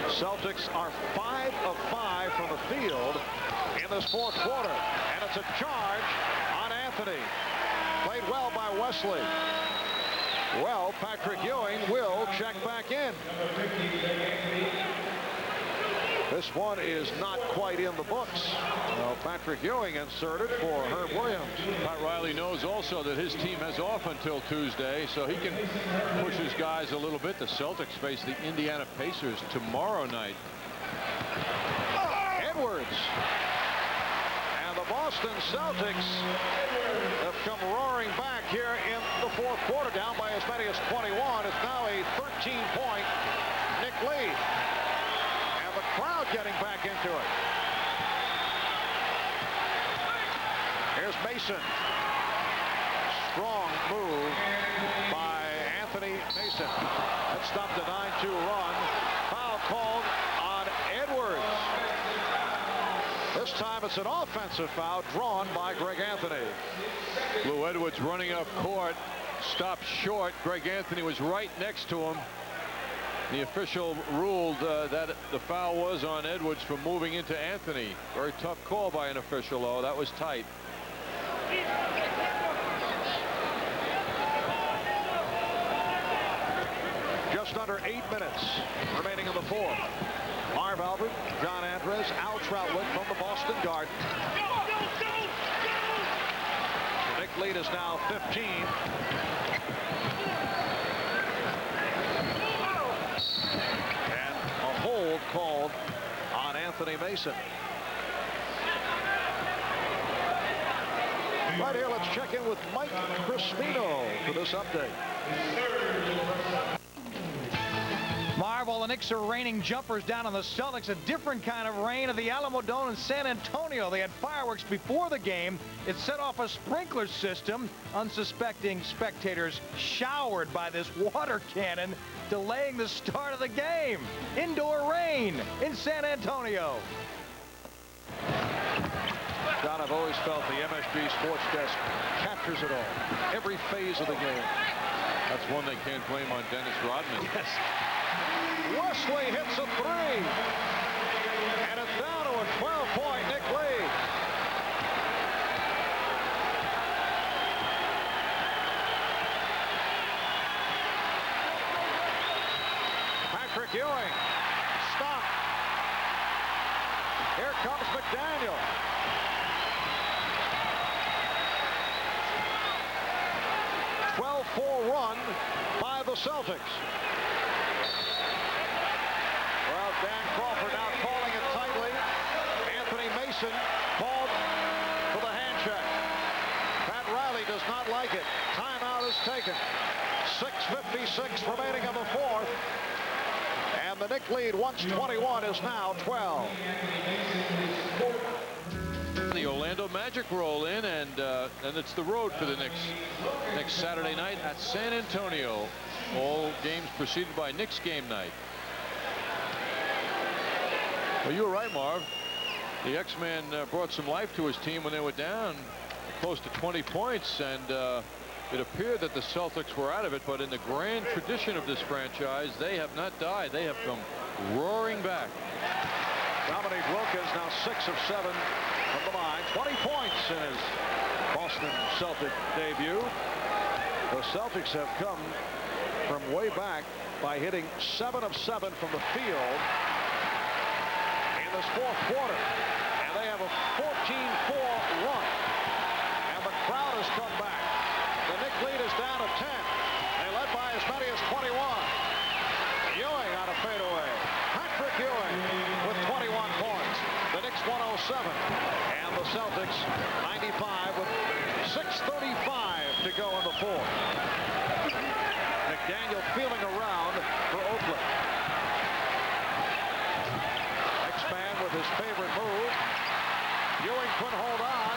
Celtics are 5 of 5 from the field in this 4th quarter. And it's a charge on Anthony. Played well by Wesley. Well, Patrick Ewing will check back in. This one is not quite in the books. Well, Patrick Ewing inserted for Herb Williams. Pat Riley knows also that his team has off until Tuesday, so he can push his guys a little bit. The Celtics face the Indiana Pacers tomorrow night. Edwards. And the Boston Celtics have come roaring back here in the 4th quarter, down by as many as 21. It's now a 13-point Knick lead. Crowd getting back into it. Here's Mason. Strong move by Anthony Mason. That stopped a 9-2 run. Foul called on Edwards. This time it's an offensive foul drawn by Greg Anthony. Lou Edwards running up court, stopped short. Greg Anthony was right next to him. The official ruled that the foul was on Edwards for moving into Anthony. Very tough call by an official, though. That was tight. Just under 8 minutes remaining in the 4th. Marv Albert, John Andres, Al Troutman from the Boston Garden. The Knick lead is now 15. Called on Anthony Mason. Right here, let's check in with Mike Crispino for this update. Marv, while the Knicks are raining jumpers down on the Celtics, a different kind of rain at the Alamo Dome in San Antonio. They had fireworks before the game. It set off a sprinkler system. Unsuspecting spectators showered by this water cannon, delaying the start of the game. Indoor rain in San Antonio. John, I've always felt the MSG Sports Desk captures it all. Every phase of the game. That's one they can't blame on Dennis Rodman. Yes. Wesley hits a 3. And it's down to a 12-point Knick lead. McDaniel. A 12-4 run by the Celtics. Well, Dan Crawford now calling it tightly. Anthony Mason called for the hand check. Pat Riley does not like it. Timeout is taken. 6:56 remaining in the fourth. And the Knicks lead, once 21, is now 12. The Orlando Magic roll in, and it's the road for the Knicks next Saturday night at San Antonio. All games preceded by Knicks game night. Well, you were right, Marv. The X-Man brought some life to his team when they were down close to 20 points, and it appeared that the Celtics were out of it, but in the grand tradition of this franchise, they have not died. They have come roaring back. Dominique Wilkins now 6 of 7 from the line. 20 points in his Boston Celtic debut. The Celtics have come from way back by hitting 7 of 7 from the field in this fourth quarter. And they have a 14-4 run. And the crowd has come back. The Knicks lead is down to 10. They led by as many as 21. Ewing on a fadeaway. Patrick Ewing with 21 points. The Knicks 107. And the Celtics 95 with 6:35 to go in the fourth. McDaniel feeling around for Oakland. X-Man with his favorite move. Ewing couldn't hold on.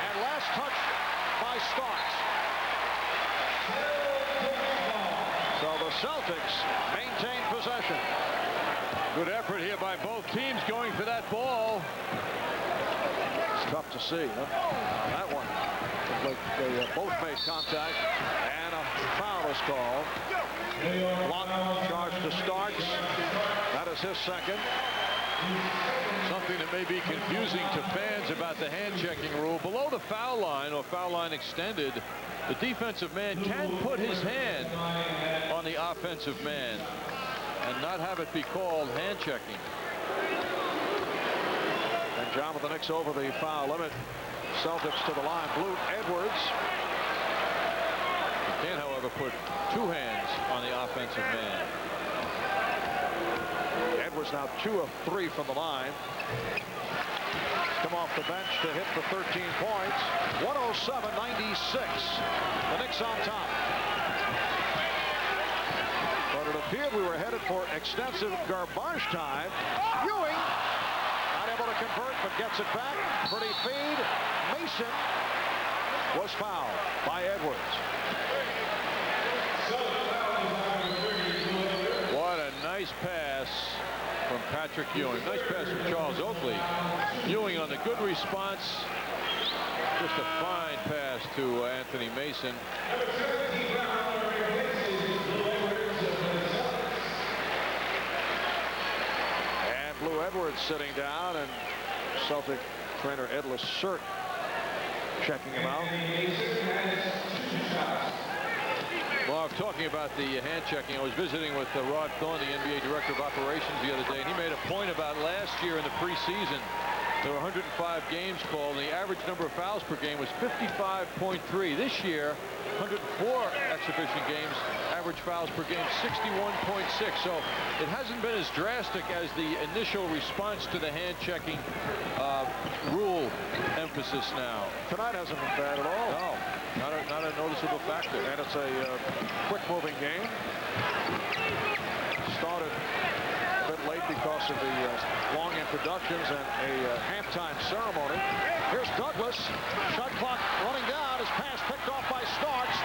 And last touch by Starks. So the Celtics maintain possession. Good effort here by both teams going for that ball. It's tough to see, huh? That one. Looked like they both made contact, and a foul is called. Block charge to Starks. That is his second. Something that may be confusing to fans about the hand-checking rule. Below the foul line, or foul line extended, the defensive man can put his hand on the offensive man and not have it be called hand-checking. And John, with the Knicks over the foul limit. Celtics to the line. Blue Edwards. He can, however, put two hands on the offensive man. Edwards now 2 of 3 from the line. Come off the bench to hit for 13 points. 107-96. The Knicks on top. But it appeared we were headed for extensive garbage time. Ewing not able to convert, but gets it back. Pretty feed. Mason was fouled by Edwards. What a nice pass from Patrick Ewing. Nice pass from Charles Oakley. Ewing on the good response. Just a fine pass to Anthony Mason. And Blue Edwards sitting down, and Celtic trainer Ed Lacerte checking him out. Well, talking about the hand checking, I was visiting with Rod Thorne, the NBA Director of Operations, the other day, and he made a point about last year in the preseason. There were 105 games called, and the average number of fouls per game was 55.3. This year, 104 exhibition games, average fouls per game 61.6. So it hasn't been as drastic as the initial response to the hand checking rule emphasis now. Tonight hasn't been bad at all. No, not a noticeable factor. And it's a quick moving game. Started a bit late because of the long introductions and a halftime ceremony. Here's Douglas. Shot clock running down. His pass picked off by Starks.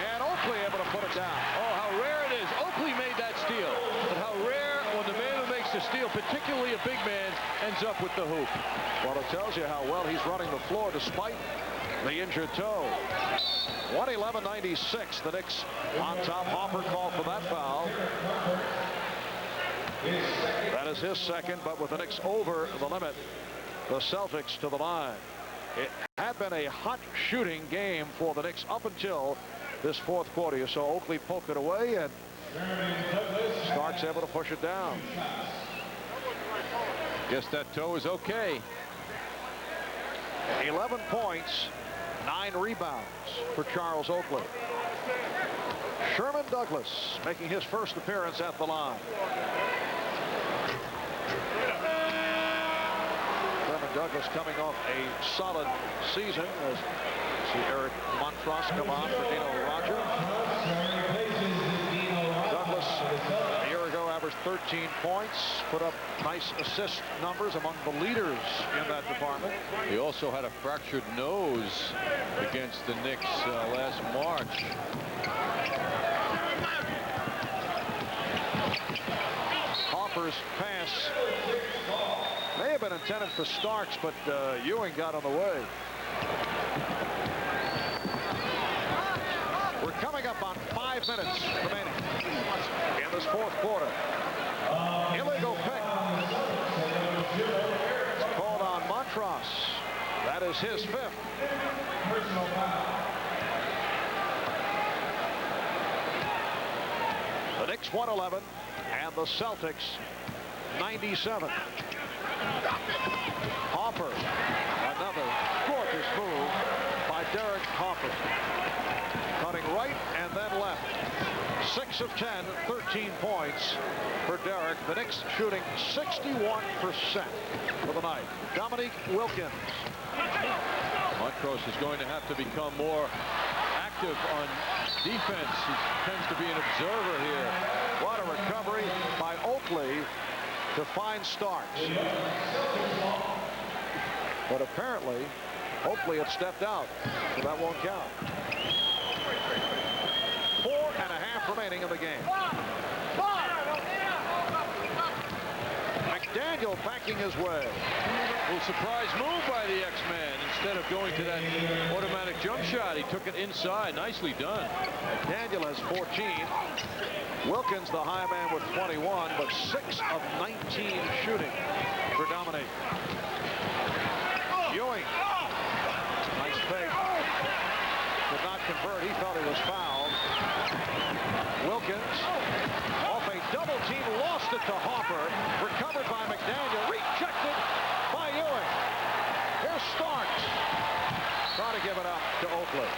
And Oakley able to put it down. Oh, how rare it is. Oakley made that steal. But how rare when the man who makes the steal, particularly a big man, ends up with the hoop. Well, it tells you how well he's running the floor despite the injured toe. 111-96. The Knicks on top. Hopper called for that foul. That is his second, but with the Knicks over the limit, the Celtics to the line. It had been a hot shooting game for the Knicks up until this fourth quarter. You saw Oakley poke it away, and Starks able to push it down. Guess that toe is okay. 11 points, 9 rebounds for Charles Oakley. Sherman Douglas making his first appearance at the line. Sherman Douglas coming off a solid season. As see Eric Montross come on for Dino Roger. Douglas a year ago averaged 13 points, put up nice assist numbers, among the leaders in that department. He also had a fractured nose against the Knicks last March. Hopper's pass may have been intended for Starks, but Ewing got on the way. We're coming up on 5 minutes remaining in this fourth quarter. Illegal pick. It's called on Montross. That is his 5th. The Knicks 111 and the Celtics 97. Hopper, another gorgeous move by Derek Hopper. Cutting right and then left. 6 of 10, 13 points for Derek. The Knicks shooting 61% for the night. Dominique Wilkins. Montross is going to have to become more active on defense. He tends to be an observer here. What a recovery by Oakley to find Starks. But apparently, Oakley had stepped out, so that won't count. 4.5 remaining in the game. McDaniel backing his way. A little surprise move by the X-Man. Instead of going to that automatic jump shot, he took it inside. Nicely done. McDaniel has 14. Wilkins, the high man, with 21, but 6 of 19 shooting for Dominique. Ewing. Nice fake. Did not convert. He thought he was fouled. Wilkins off a double team, lost it to Hopper. Recovered by McDaniel. Rejected by Ewing. Here's Starks. Trying to give it up to Oakley.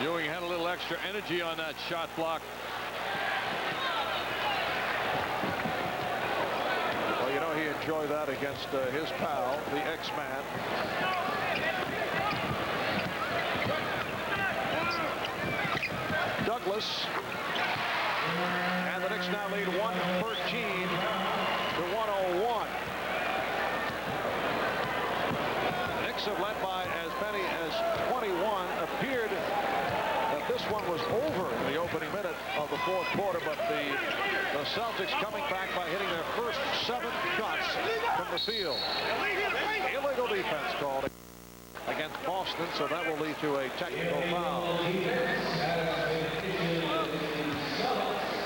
Ewing had a little extra energy on that shot block. Well, you know, he enjoyed that against his pal, the X-Man. Douglas. And the Knicks now lead 113 to 101. The Knicks have led by as many as 21. Appeared that this one was over in the opening minute of the fourth quarter, but the Celtics coming back by hitting their first 7 shots from the field. Illegal defense called against Boston, so that will lead to a technical foul.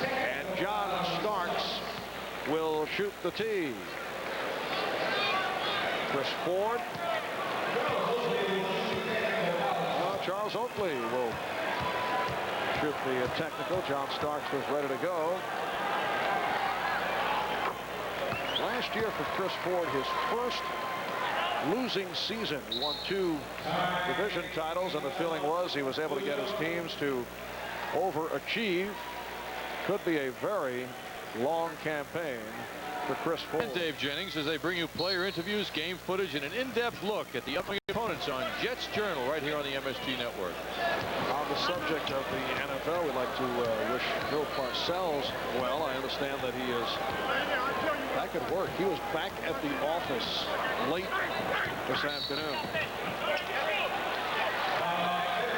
And John Starks will shoot the tee. Chris Ford. Charles Oakley will shoot the technical. John Starks was ready to go. Last year for Chris Ford, his first losing season. He won 2 division titles, and the feeling was he was able to get his teams to overachieve. Could be a very long campaign for Chris Ford. And Dave Jennings, as they bring you player interviews, game footage, and an in-depth look at the upcoming opponents on Jets Journal right here on the MSG Network. On the subject of the NFL, we'd like to wish Bill Parcells well. I understand that he is back at work. He was back at the office late this afternoon.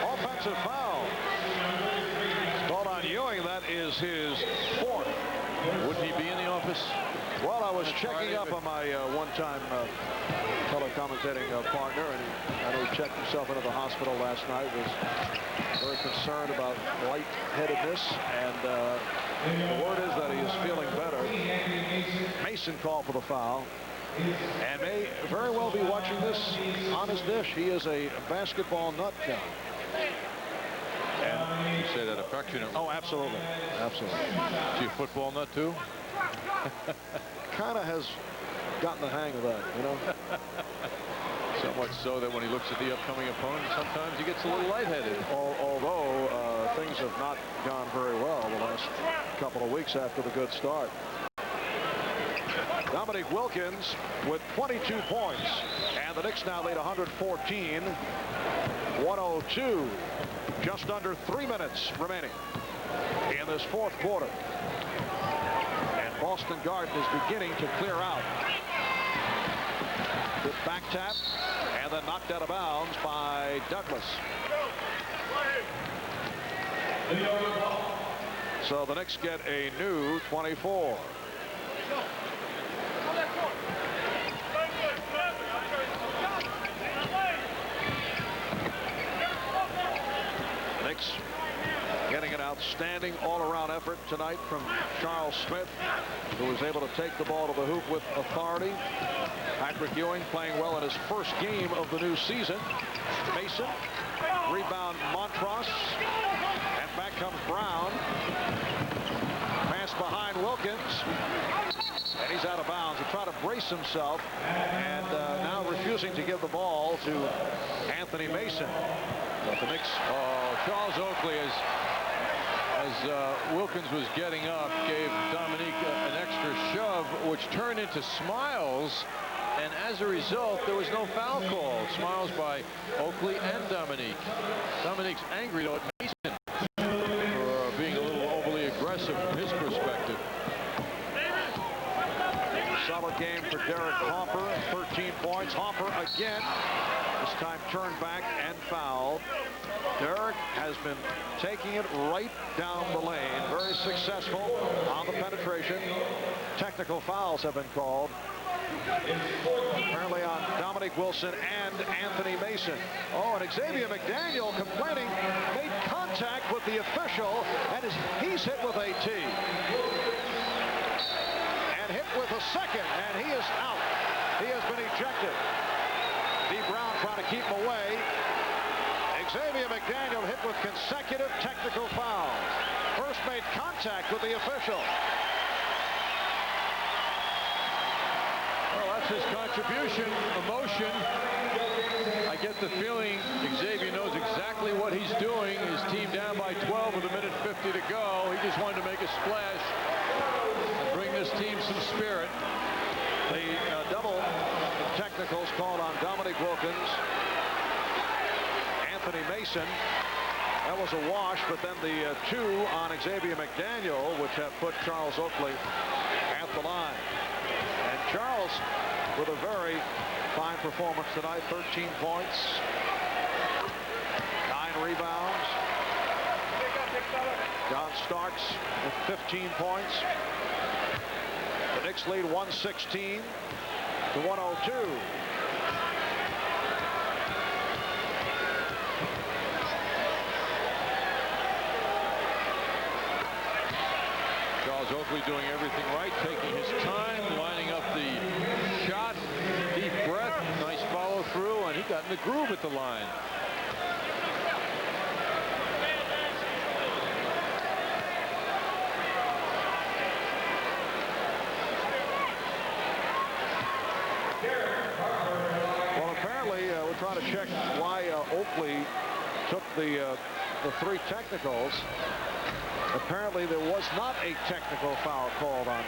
Offensive foul. Called on Ewing. That is his 4th. Wouldn't he be in the office? Well, I was checking up on my one-time telecommentating partner, and I know he checked himself into the hospital last night. Was very concerned about lightheadedness, and the word is that he is feeling better. Mason called for the foul, and may very well be watching this on his dish. He is a basketball nut guy. And you say that affectionately. Oh, absolutely. Absolutely. Is he a football nut, too? kind of has gotten the hang of that, you know. So much so that when he looks at the upcoming opponent, sometimes he gets a little lightheaded. Although things have not gone very well the last couple of weeks after the good start. Dominique Wilkins with 22 points, and the Knicks now lead 114. 102, just under 3 minutes remaining in this fourth quarter. And Boston Garden is beginning to clear out. Good back tap, and then knocked out of bounds by Douglas. So the Knicks get a new 24. Knicks getting an outstanding all-around effort tonight from Charles Smith, who was able to take the ball to the hoop with authority. Patrick Ewing playing well in his first game of the new season. Mason, rebound Montross, and back comes Brown. Pass behind Wilkins, and he's out of bounds. He tried to brace himself, and now refusing to give the ball to Anthony Mason. But the Knicks, Charles Oakley, as Wilkins was getting up, gave Dominique an extra shove, which turned into smiles. And as a result, there was no foul call. Smiles by Oakley and Dominique. Dominique's angry though at Mason for being a little overly aggressive from his perspective. Solid game for Derek Hoffer, 13 points. Hoffer again, this time turned back and fouled. Derek has been taking it right down the lane. Very successful on the penetration. Technical fouls have been called, apparently on Dominique Wilson and Anthony Mason. Oh, and Xavier McDaniel complaining, made contact with the official, and he's hit with a tee. And hit with a second, and he is out. He has been ejected. D. Brown trying to keep him away. Xavier McDaniel hit with consecutive technical fouls. First made contact with the official. Well, that's his contribution, emotion. I get the feeling Xavier knows exactly what he's doing. His team down by 12 with 1:50 to go. He just wanted to make a splash and bring this team some spirit. The double technicals called on Dominique Wilkins. Anthony Mason, that was a wash, but then the two on Xavier McDaniel, which have put Charles Oakley at the line. And Charles with a very fine performance tonight, 13 points, 9 rebounds. John Starks with 15 points. The Knicks lead 116 to 102. Charles Oakley doing everything right, taking his time, lining up the shot, deep breath, nice follow through, and he got in the groove at the line. Well, apparently we're trying to check why Oakley took the 3 technicals. Apparently there was not a technical foul called on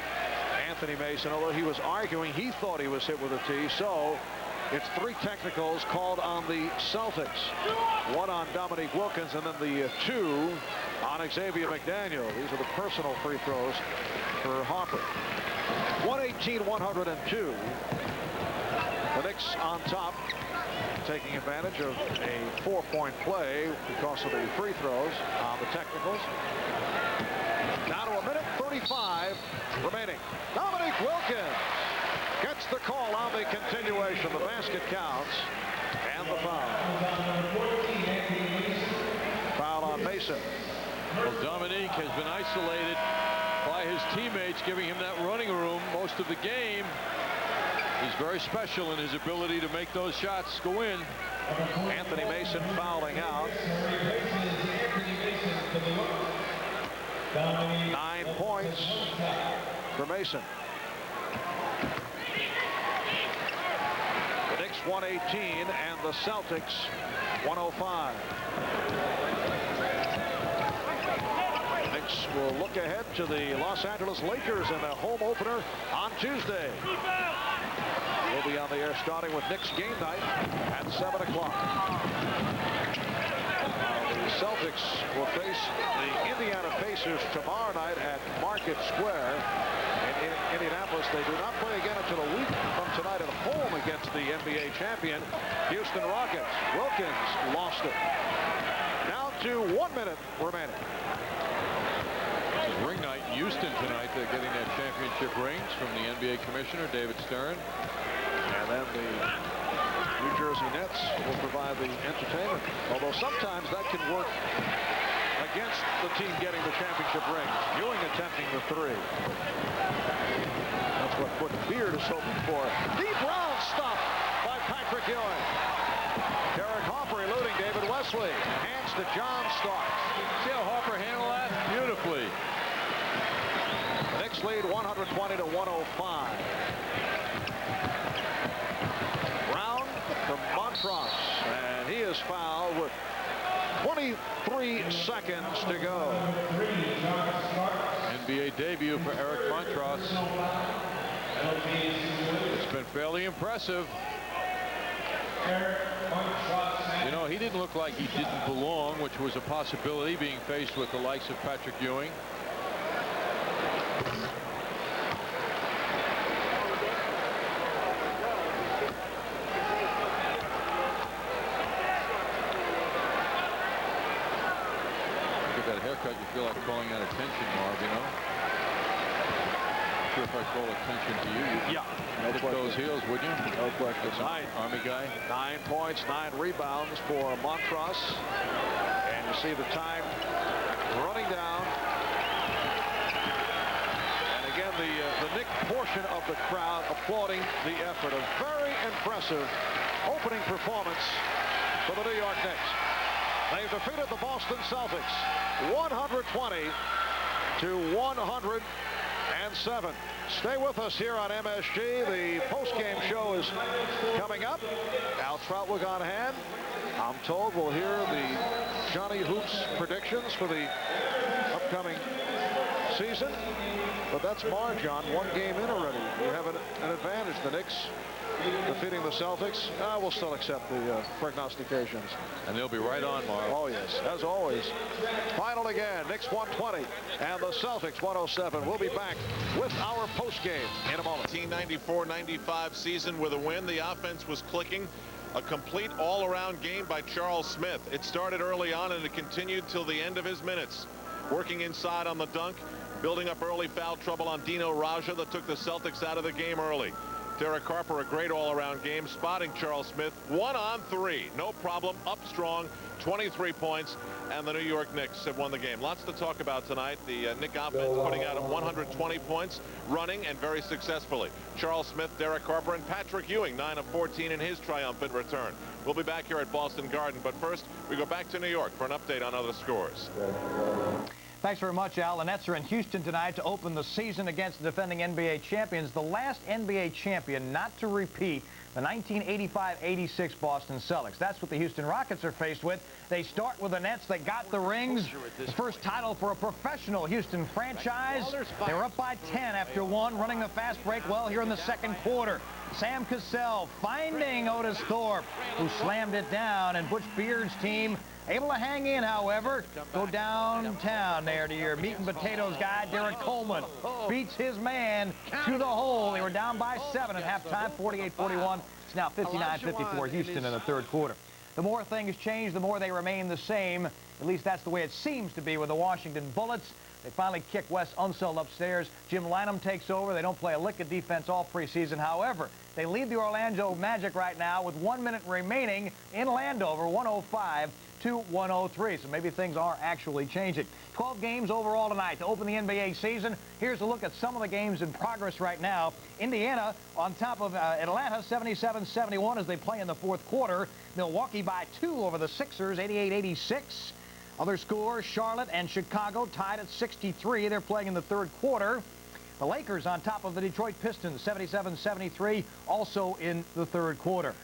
Anthony Mason, although he was arguing he thought he was hit with a tee. So it's 3 technicals called on the Celtics. 1 on Dominique Wilkins, and then the 2 on Xavier McDaniel. These are the personal free throws for Hoffer. 118-102. The Knicks on top, taking advantage of a 4-point play because of the free throws on the technicals. Down to 1:35 remaining. Dominique Wilkins gets the call on the continuation. The basket counts, and the foul. Foul on Mason. Well, Dominique has been isolated by his teammates, giving him that running room most of the game. He's very special in his ability to make those shots go in. Anthony Mason fouling out. 9 points for Mason. 118 and the Celtics 105. Knicks will look ahead to the Los Angeles Lakers in their home opener on Tuesday. We'll be on the air starting with Knicks game night at 7 o'clock. The Celtics will face the Indiana Pacers tomorrow night at Market Square in Indianapolis. They do not play again until a week from tonight at home against the NBA champion Houston Rockets. Wilkins lost it. Down to 1 minute remaining. Ring night in Houston tonight. They're getting their championship rings from the NBA commissioner, David Stern. And then the New Jersey Nets will provide the entertainment. Although sometimes that can work against the team getting the championship rings. Ewing attempting the three. That's what Beard is hoping for. Deep round stop by Patrick Ewing. Derek Harper eluding David Wesley. Hands to John Starks. See how Harper handled that? Beautifully. The Knicks lead 120 to 105. Brown from montross, and he is fouled with 23 seconds to go. NBA debut for Eric Montross. It's been fairly impressive. You know, he didn't look like he didn't belong, which was a possibility being faced with the likes of Patrick Ewing. You feel like calling that attention, Marv, you know? I'm sure if I call attention to you, you'd hit those heels, wouldn't you? No question. Army guy. 9 points, 9 rebounds for Montross. And you see the time running down. And again, the Knick portion of the crowd applauding the effort. A very impressive opening performance for the New York Knicks. They've defeated the Boston Celtics 120 to 107. Stay with us here on MSG. The post-game show is coming up. Al Troutwig on hand. I'm told we'll hear the Johnny Hoops predictions for the upcoming season. But that's Marjon, 1 game in already. You have an advantage. The Knicks defeating the Celtics. We'll still accept the prognostications. And they'll be right on, Marv. Oh, yes, as always. Final again, Knicks 120 and the Celtics 107. We'll be back with our postgame in a moment. 1994-95 season with a win. The offense was clicking. A complete all-around game by Charles Smith. It started early on and it continued till the end of his minutes. Working inside on the dunk, building up early foul trouble on Dino Raja that took the Celtics out of the game early. Derek Harper, a great all-around game, spotting Charles Smith. 1 on 3, no problem, up strong, 23 points, and the New York Knicks have won the game. Lots to talk about tonight. The Knick offense putting out 120 points, running and very successfully. Charles Smith, Derek Harper, and Patrick Ewing, 9 of 14 in his triumphant return. We'll be back here at Boston Garden, but first we go back to New York for an update on other scores. Thanks very much, Al. The Nets are in Houston tonight to open the season against the defending NBA champions, the last NBA champion not to repeat the 1985-86 Boston Celtics. That's what the Houston Rockets are faced with. They start with the Nets. They got the rings. The first title for a professional Houston franchise. They were up by 10 after 1, running the fast break well here in the second quarter. Sam Cassell finding Otis Thorpe, who slammed it down, and Butch Beard's team able to hang in, however. Go downtown there to your meat and potatoes guy, Derek Coleman. Beats his man to the hole. They were down by 7 at halftime, 48-41. It's now 59-54 Houston in the third quarter. The more things change, the more they remain the same. At least that's the way it seems to be with the Washington Bullets. They finally kick Wes Unseld upstairs. Jim Lanham takes over. They don't play a lick of defense all preseason. However, they lead the Orlando Magic right now with 1 minute remaining in Landover, 105 to 103. So maybe things are actually changing. 12 games overall tonight to open the NBA season. Here's a look at some of the games in progress right now. Indiana on top of Atlanta, 77-71 as they play in the fourth quarter. Milwaukee by 2 over the Sixers, 88-86. Other scores, Charlotte and Chicago tied at 63. They're playing in the third quarter. The Lakers on top of the Detroit Pistons, 77-73, also in the third quarter.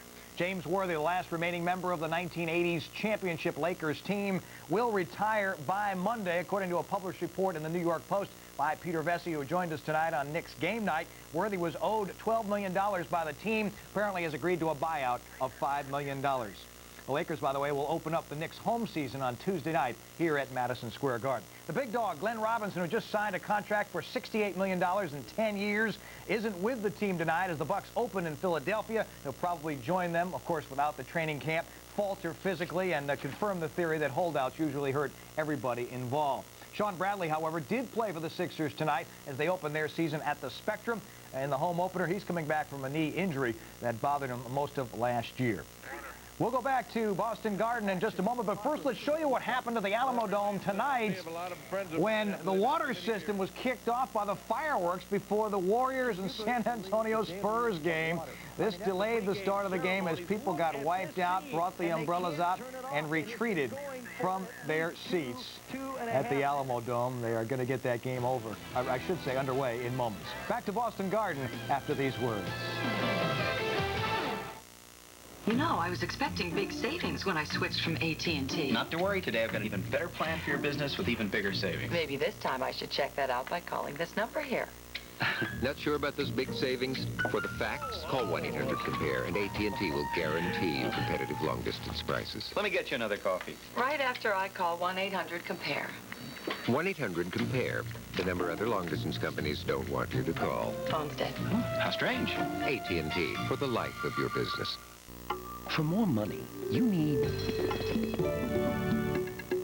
James Worthy, the last remaining member of the 1980s championship Lakers team, will retire by Monday, according to a published report in the New York Post by Peter Vesey, who joined us tonight on Knicks Game Night. Worthy was owed $12 million by the team, apparently has agreed to a buyout of $5 million. The Lakers, by the way, will open up the Knicks' home season on Tuesday night here at Madison Square Garden. The big dog, Glenn Robinson, who just signed a contract for $68 million in 10 years, isn't with the team tonight as the Bucks open in Philadelphia. He'll probably join them, of course, without the training camp, falter physically, and confirm the theory that holdouts usually hurt everybody involved. Sean Bradley, however, did play for the Sixers tonight as they open their season at the Spectrum. In the home opener, he's coming back from a knee injury that bothered him most of last year. We'll go back to Boston Garden in just a moment, but first let's show you what happened to the Alamo Dome tonight when the water system was kicked off by the fireworks before the Warriors and San Antonio Spurs game. This delayed the start of the game as people got wiped out, brought the umbrellas out, and retreated from their seats at the Alamo Dome. They are going to get that game over, I should say underway, in moments. Back to Boston Garden after these words. You know, I was expecting big savings when I switched from AT&T. Not to worry, today I've got an even better plan for your business with even bigger savings. Maybe this time I should check that out by calling this number here. Not sure about those big savings? For the facts, call 1-800-COMPARE, and AT&T will guarantee you competitive long-distance prices. Let me get you another coffee. Right after I call 1-800-COMPARE. 1-800-COMPARE, the number other long-distance companies don't want you to call. Phone's dead. How strange. AT&T, for the life of your business. For more money, you need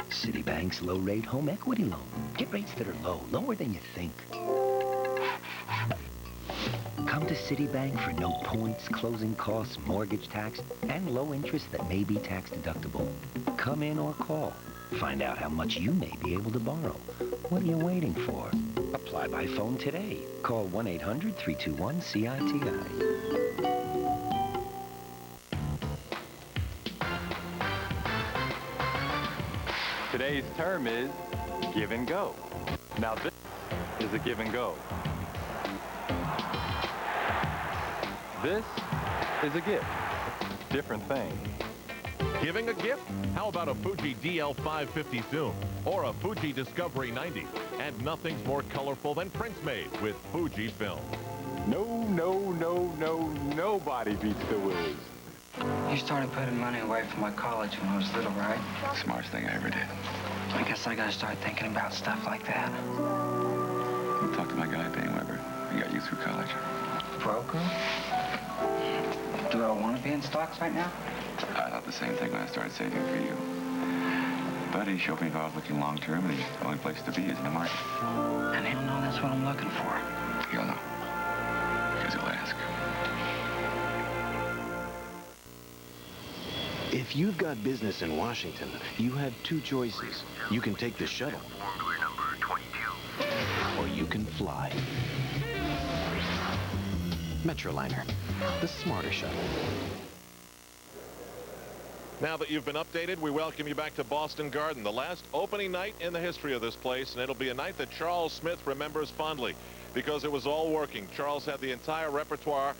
Citibank's low-rate home equity loan. Get rates that are low, lower than you think. Come to Citibank for no points, closing costs, mortgage tax, and low interest that may be tax deductible. Come in or call. Find out how much you may be able to borrow. What are you waiting for? Apply by phone today. Call 1-800-321-CITI. Today's term is give and go. Now this is a give and go. This is a gift. Different thing. Giving a gift? How about a Fuji DL550 zoom or a Fuji Discovery 90? And nothing's more colorful than prints made with Fuji film. Nobody beats the Wiz. You started putting money away for my college when I was little, right? Smartest thing I ever did. I guess I gotta start thinking about stuff like that. I'll talk to my guy, Payne Weber. He got you through college. Broker? Do I want to be in stocks right now? I thought the same thing when I started saving for you. But he showed me if I was looking long-term, the only place to be is in the market. And he'll know that's what I'm looking for. He'll know. Because he'll ask. If you've got business in Washington, you have two choices. You can take the shuttle, or you can fly. Metroliner, the smarter shuttle. Now that you've been updated, we welcome you back to Boston Garden, the last opening night in the history of this place, and it'll be a night that Charles Smith remembers fondly because it was all working. Charles had the entire repertoire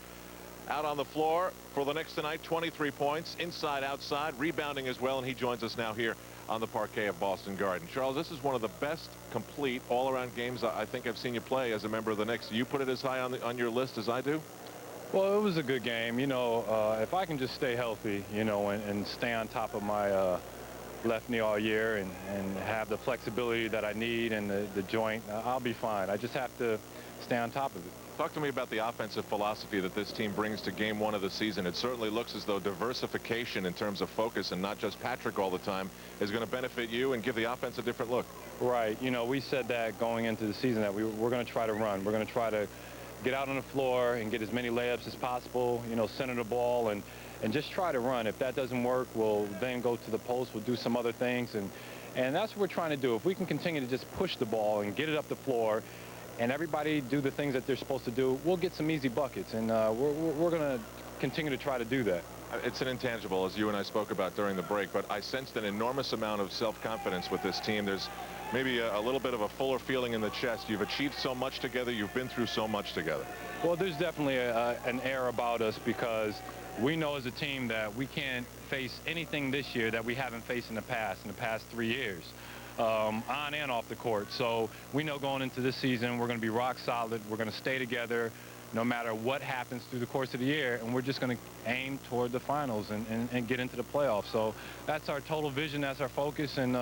out on the floor for the Knicks tonight, 23 points, inside, outside, rebounding as well, and he joins us now here on the parquet of Boston Garden. Charles, this is one of the best complete all-around games I think I've seen you play as a member of the Knicks. Do you put it as high on your list as I do? Well, it was a good game. You know, if I can just stay healthy, you know, and stay on top of my left knee all year and have the flexibility that I need and the joint, I'll be fine. I just have to stay on top of it. Talk to me about the offensive philosophy that this team brings to game one of the season. It certainly looks as though diversification in terms of focus and not just Patrick all the time is going to benefit you and give the offense a different look. Right. You know, we said that going into the season that we're going to try to run. We're going to try to get out on the floor and get as many layups as possible, you know, center the ball and just try to run. If that doesn't work, we'll then go to the post. We'll do some other things. And that's what we're trying to do. If we can continue to just push the ball and get it up the floor and everybody do the things that they're supposed to do, we'll get some easy buckets. And we're going to continue to try to do that. It's an intangible, as you and I spoke about during the break, but I sensed an enormous amount of self-confidence with this team. There's maybe a little bit of a fuller feeling in the chest? You've achieved so much together. You've been through so much together. Well, there's definitely an air about us because we know as a team that we can't face anything this year that we haven't faced in the past 3 years, on and off the court. So we know going into this season we're going to be rock solid. We're going to stay together no matter what happens through the course of the year, and we're just going to aim toward the finals and get into the playoffs. So that's our total vision, that's our focus, and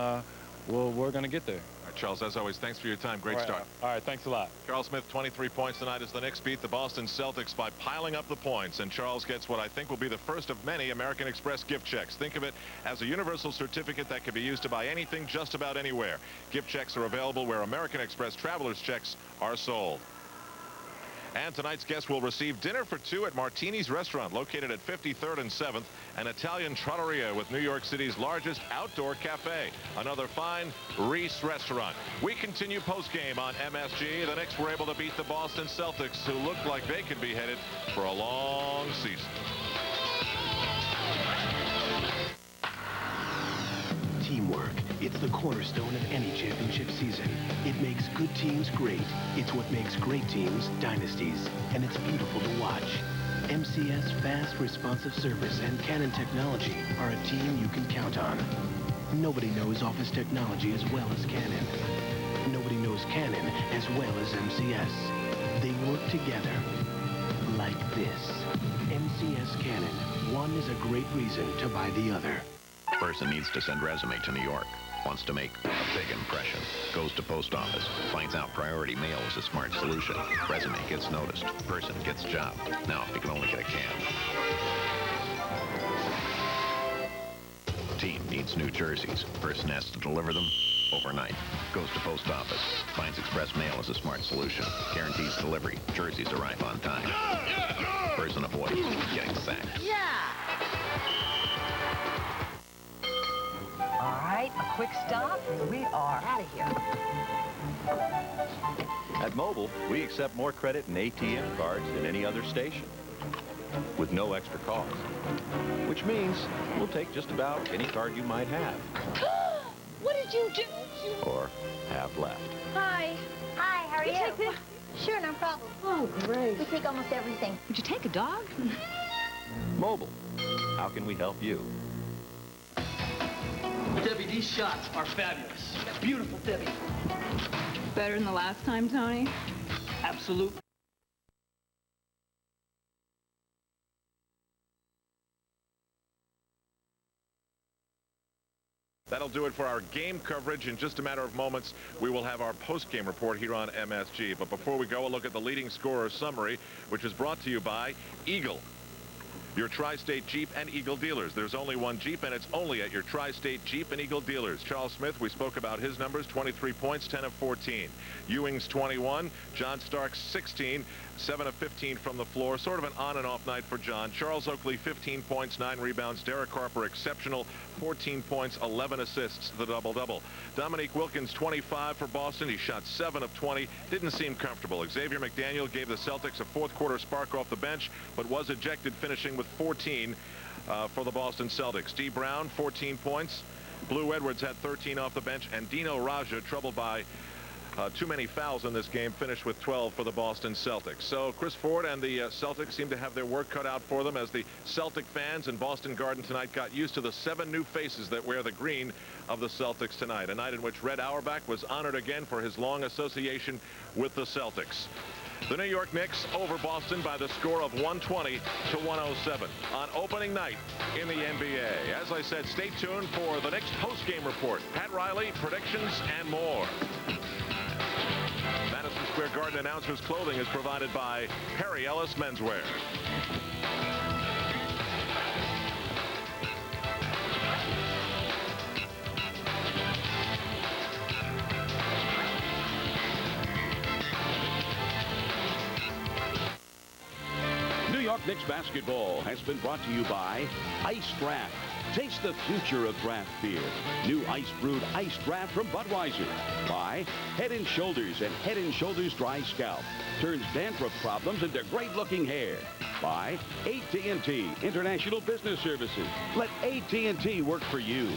we're going to get there. All right, Charles, as always, thanks for your time. Great start. All right, thanks a lot. Charles Smith, 23 points tonight as the Knicks beat the Boston Celtics by piling up the points. And Charles gets what I think will be the first of many American Express gift checks. Think of it as a universal certificate that can be used to buy anything just about anywhere. Gift checks are available where American Express traveler's checks are sold. And tonight's guest will receive dinner for two at Martini's Restaurant, located at 53rd and 7th, an Italian trattoria with New York City's largest outdoor cafe. Another fine Reese restaurant. We continue postgame on MSG. The Knicks were able to beat the Boston Celtics, who looked like they could be headed for a long season. Teamwork. It's the cornerstone of any championship season. It makes good teams great. It's what makes great teams dynasties. And it's beautiful to watch. MCS fast, responsive service and Canon technology are a team you can count on. Nobody knows office technology as well as Canon. Nobody knows Canon as well as MCS. They work together like this. MCS Canon. One is a great reason to buy the other. Person needs to send resume to New York. Wants to make a big impression. Goes to post office. Finds out priority mail is a smart solution. Resume gets noticed. Person gets job. Now, if you can only get a can. Team needs new jerseys. Person has to deliver them overnight. Goes to post office. Finds express mail is a smart solution. Guarantees delivery. Jerseys arrive on time. Person avoids getting sacked. All right, a quick stop. We are out of here. At Mobile, we accept more credit and ATM cards than any other station, with no extra cost. Which means we'll take just about any card you might have. What did you do? Or have left. Hi. Hi, how are you? Take this? Sure, no problem. Oh, great. We take almost everything. Would you take a dog? Mobile, how can we help you? Debbie, these shots are fabulous. Beautiful, Debbie. Better than the last time, Tony? Absolutely. That'll do it for our game coverage. In just a matter of moments, we will have our post-game report here on MSG. But before we go, a look at the leading scorer summary, which is brought to you by Eagle, your Tri-State Jeep and Eagle dealers. There's only one Jeep, and it's only at your Tri-State Jeep and Eagle dealers. Charles Smith, we spoke about his numbers, 23 points, 10 of 14. Ewing's 21, John Starks 16, 7 of 15 from the floor. Sort of an on and off night for John. Charles Oakley, 15 points, 9 rebounds. Derek Harper, exceptional, 14 points, 11 assists, the double-double. Dominique Wilkins, 25 for Boston. He shot 7 of 20. Didn't seem comfortable. Xavier McDaniel gave the Celtics a fourth-quarter spark off the bench, but was ejected, finishing with 14 for the Boston Celtics. D. Brown, 14 points. Blue Edwards had 13 off the bench, and Dino Raja, troubled by too many fouls in this game, finished with 12 for the Boston Celtics. So Chris Ford and the Celtics seem to have their work cut out for them, as the Celtic fans in Boston Garden tonight got used to the 7 new faces that wear the green of the Celtics tonight. A night in which Red Auerbach was honored again for his long association with the Celtics. The New York Knicks over Boston by the score of 120 to 107 on opening night in the NBA. As I said, stay tuned for the Knicks post-game report. Pat Riley, predictions, and more. Madison Square Garden announcers' clothing is provided by Perry Ellis Menswear. New York Knicks basketball has been brought to you by Ice Draft. Taste the future of draft beer. New ice-brewed iced draft from Budweiser. Buy Head & Shoulders and Head & Shoulders Dry Scalp. Turns dandruff problems into great-looking hair. Buy AT&T International Business Services. Let AT&T work for you.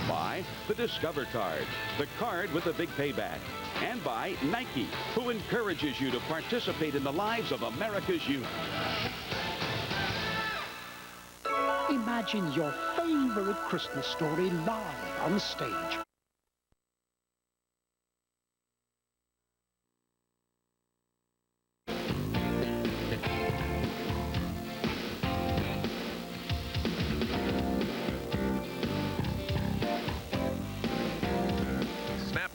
Buy the Discover Card, the card with the big payback. And buy Nike, who encourages you to participate in the lives of America's youth. Imagine your favorite Christmas story live on stage.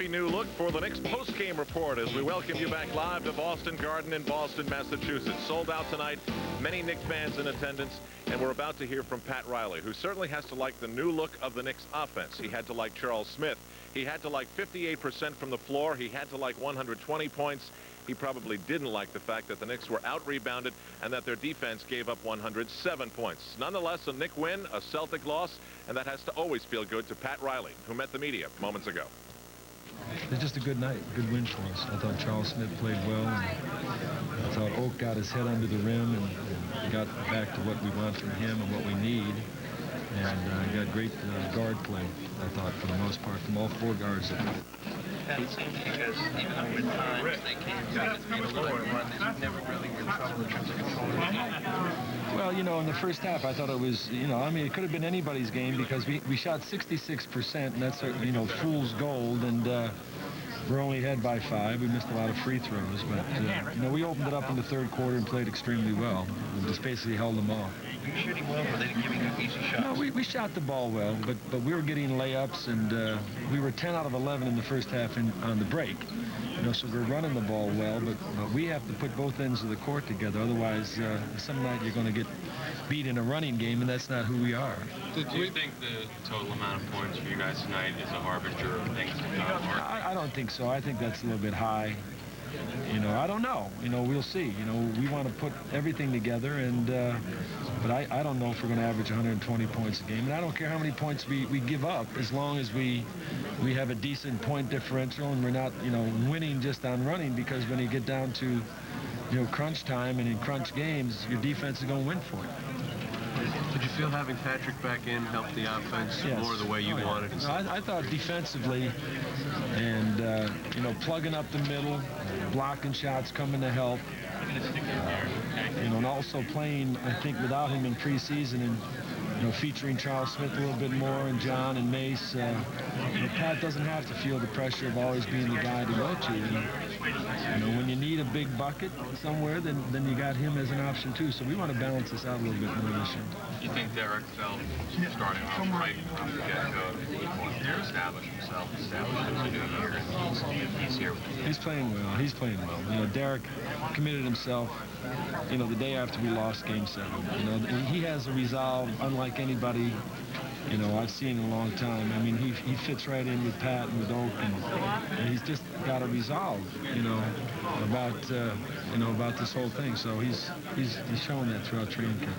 New look for the Knicks post-game report as we welcome you back live to Boston Garden in Boston, Massachusetts. Sold out tonight, many Knicks fans in attendance, and we're about to hear from Pat Riley, who certainly has to like the new look of the Knicks offense. He had to like Charles Smith. He had to like 58% from the floor. He had to like 120 points. He probably didn't like the fact that the Knicks were out-rebounded and that their defense gave up 107 points. Nonetheless, a Knick win, a Celtic loss, and that has to always feel good to Pat Riley, who met the media moments ago. It was just a good night, good win for us. I thought Charles Smith played well. And I thought Oak got his head under the rim and got back to what we want from him and what we need. And got great guard play, I thought, for the most part, from all four guards. It seems because even with times they came down and made a little bit of run, they never really were in trouble in terms of controlling the game. Well, you know, in the first half, I thought it was, you know, I mean, it could have been anybody's game because we shot 66%, and that's, you know, fool's gold, and we're only ahead by 5. We missed a lot of free throws, but, you know, we opened it up in the third quarter and played extremely well. We just basically held them off. Were you shooting well, or they didn't give you easy shots? No, we shot the ball well, but we were getting layups, and we were 10 out of 11 in the first half on the break. You know, so we're running the ball well, but we have to put both ends of the court together. Otherwise, some night you're going to get beat in a running game, and that's not who we are. Do you think the total amount of points for you guys tonight is a harbinger of things to come? I don't think so. I think that's a little bit high. You know, I don't know. You know, we'll see. You know, we want to put everything together, and but I don't know if we're going to average 120 points a game. And I don't care how many points we give up, as long as we have a decent point differential and we're not, you know, winning just on running, because when you get down to, you know, crunch time and in crunch games, your defense is going to win for it. Did you feel having Patrick back in helped the offense more the way you wanted it? I thought defensively and, you know, plugging up the middle, blocking shots, coming to help. You know, and also playing, I think, without him in preseason and, you know, featuring Charles Smith a little bit more and John and Mace. You know, Pat doesn't have to feel the pressure of always being the guy to go to. And, you know, when you need a big bucket somewhere, then you got him as an option too. So we want to balance this out a little bit more this year. Do you think Derek felt starting off right from the get-go to establish himself, establish his new year, and he's here with him? He's playing well. He's playing well. You know, Derek committed himself, you know, the day after we lost Game 7. You know, he has a resolve unlike anybody, you know, I've seen in a long time. I mean, he fits right in with Pat and with Oak, and he's just got a resolve, you know, about this whole thing. So he's showing that throughout training camp.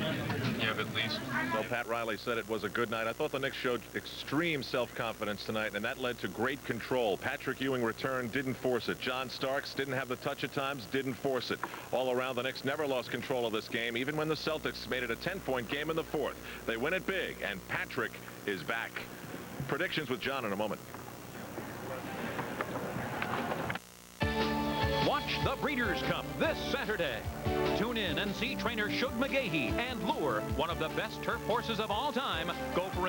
Yeah, but at least. Well, Pat Riley said it was a good night. I thought the Knicks showed extreme self-confidence tonight, and that led to great control. Patrick Ewing returned, didn't force it. John Starks didn't have the touch at times, didn't force it. All around, the Knicks never lost control of this game, even when the Celtics made it a 10-point game in the fourth. They win it big, and Patrick is back. Predictions with John in a moment. Watch the Breeders' Cup this Saturday. Tune in and see trainer Shug McGahee and Lure, one of the best turf horses of all time, go for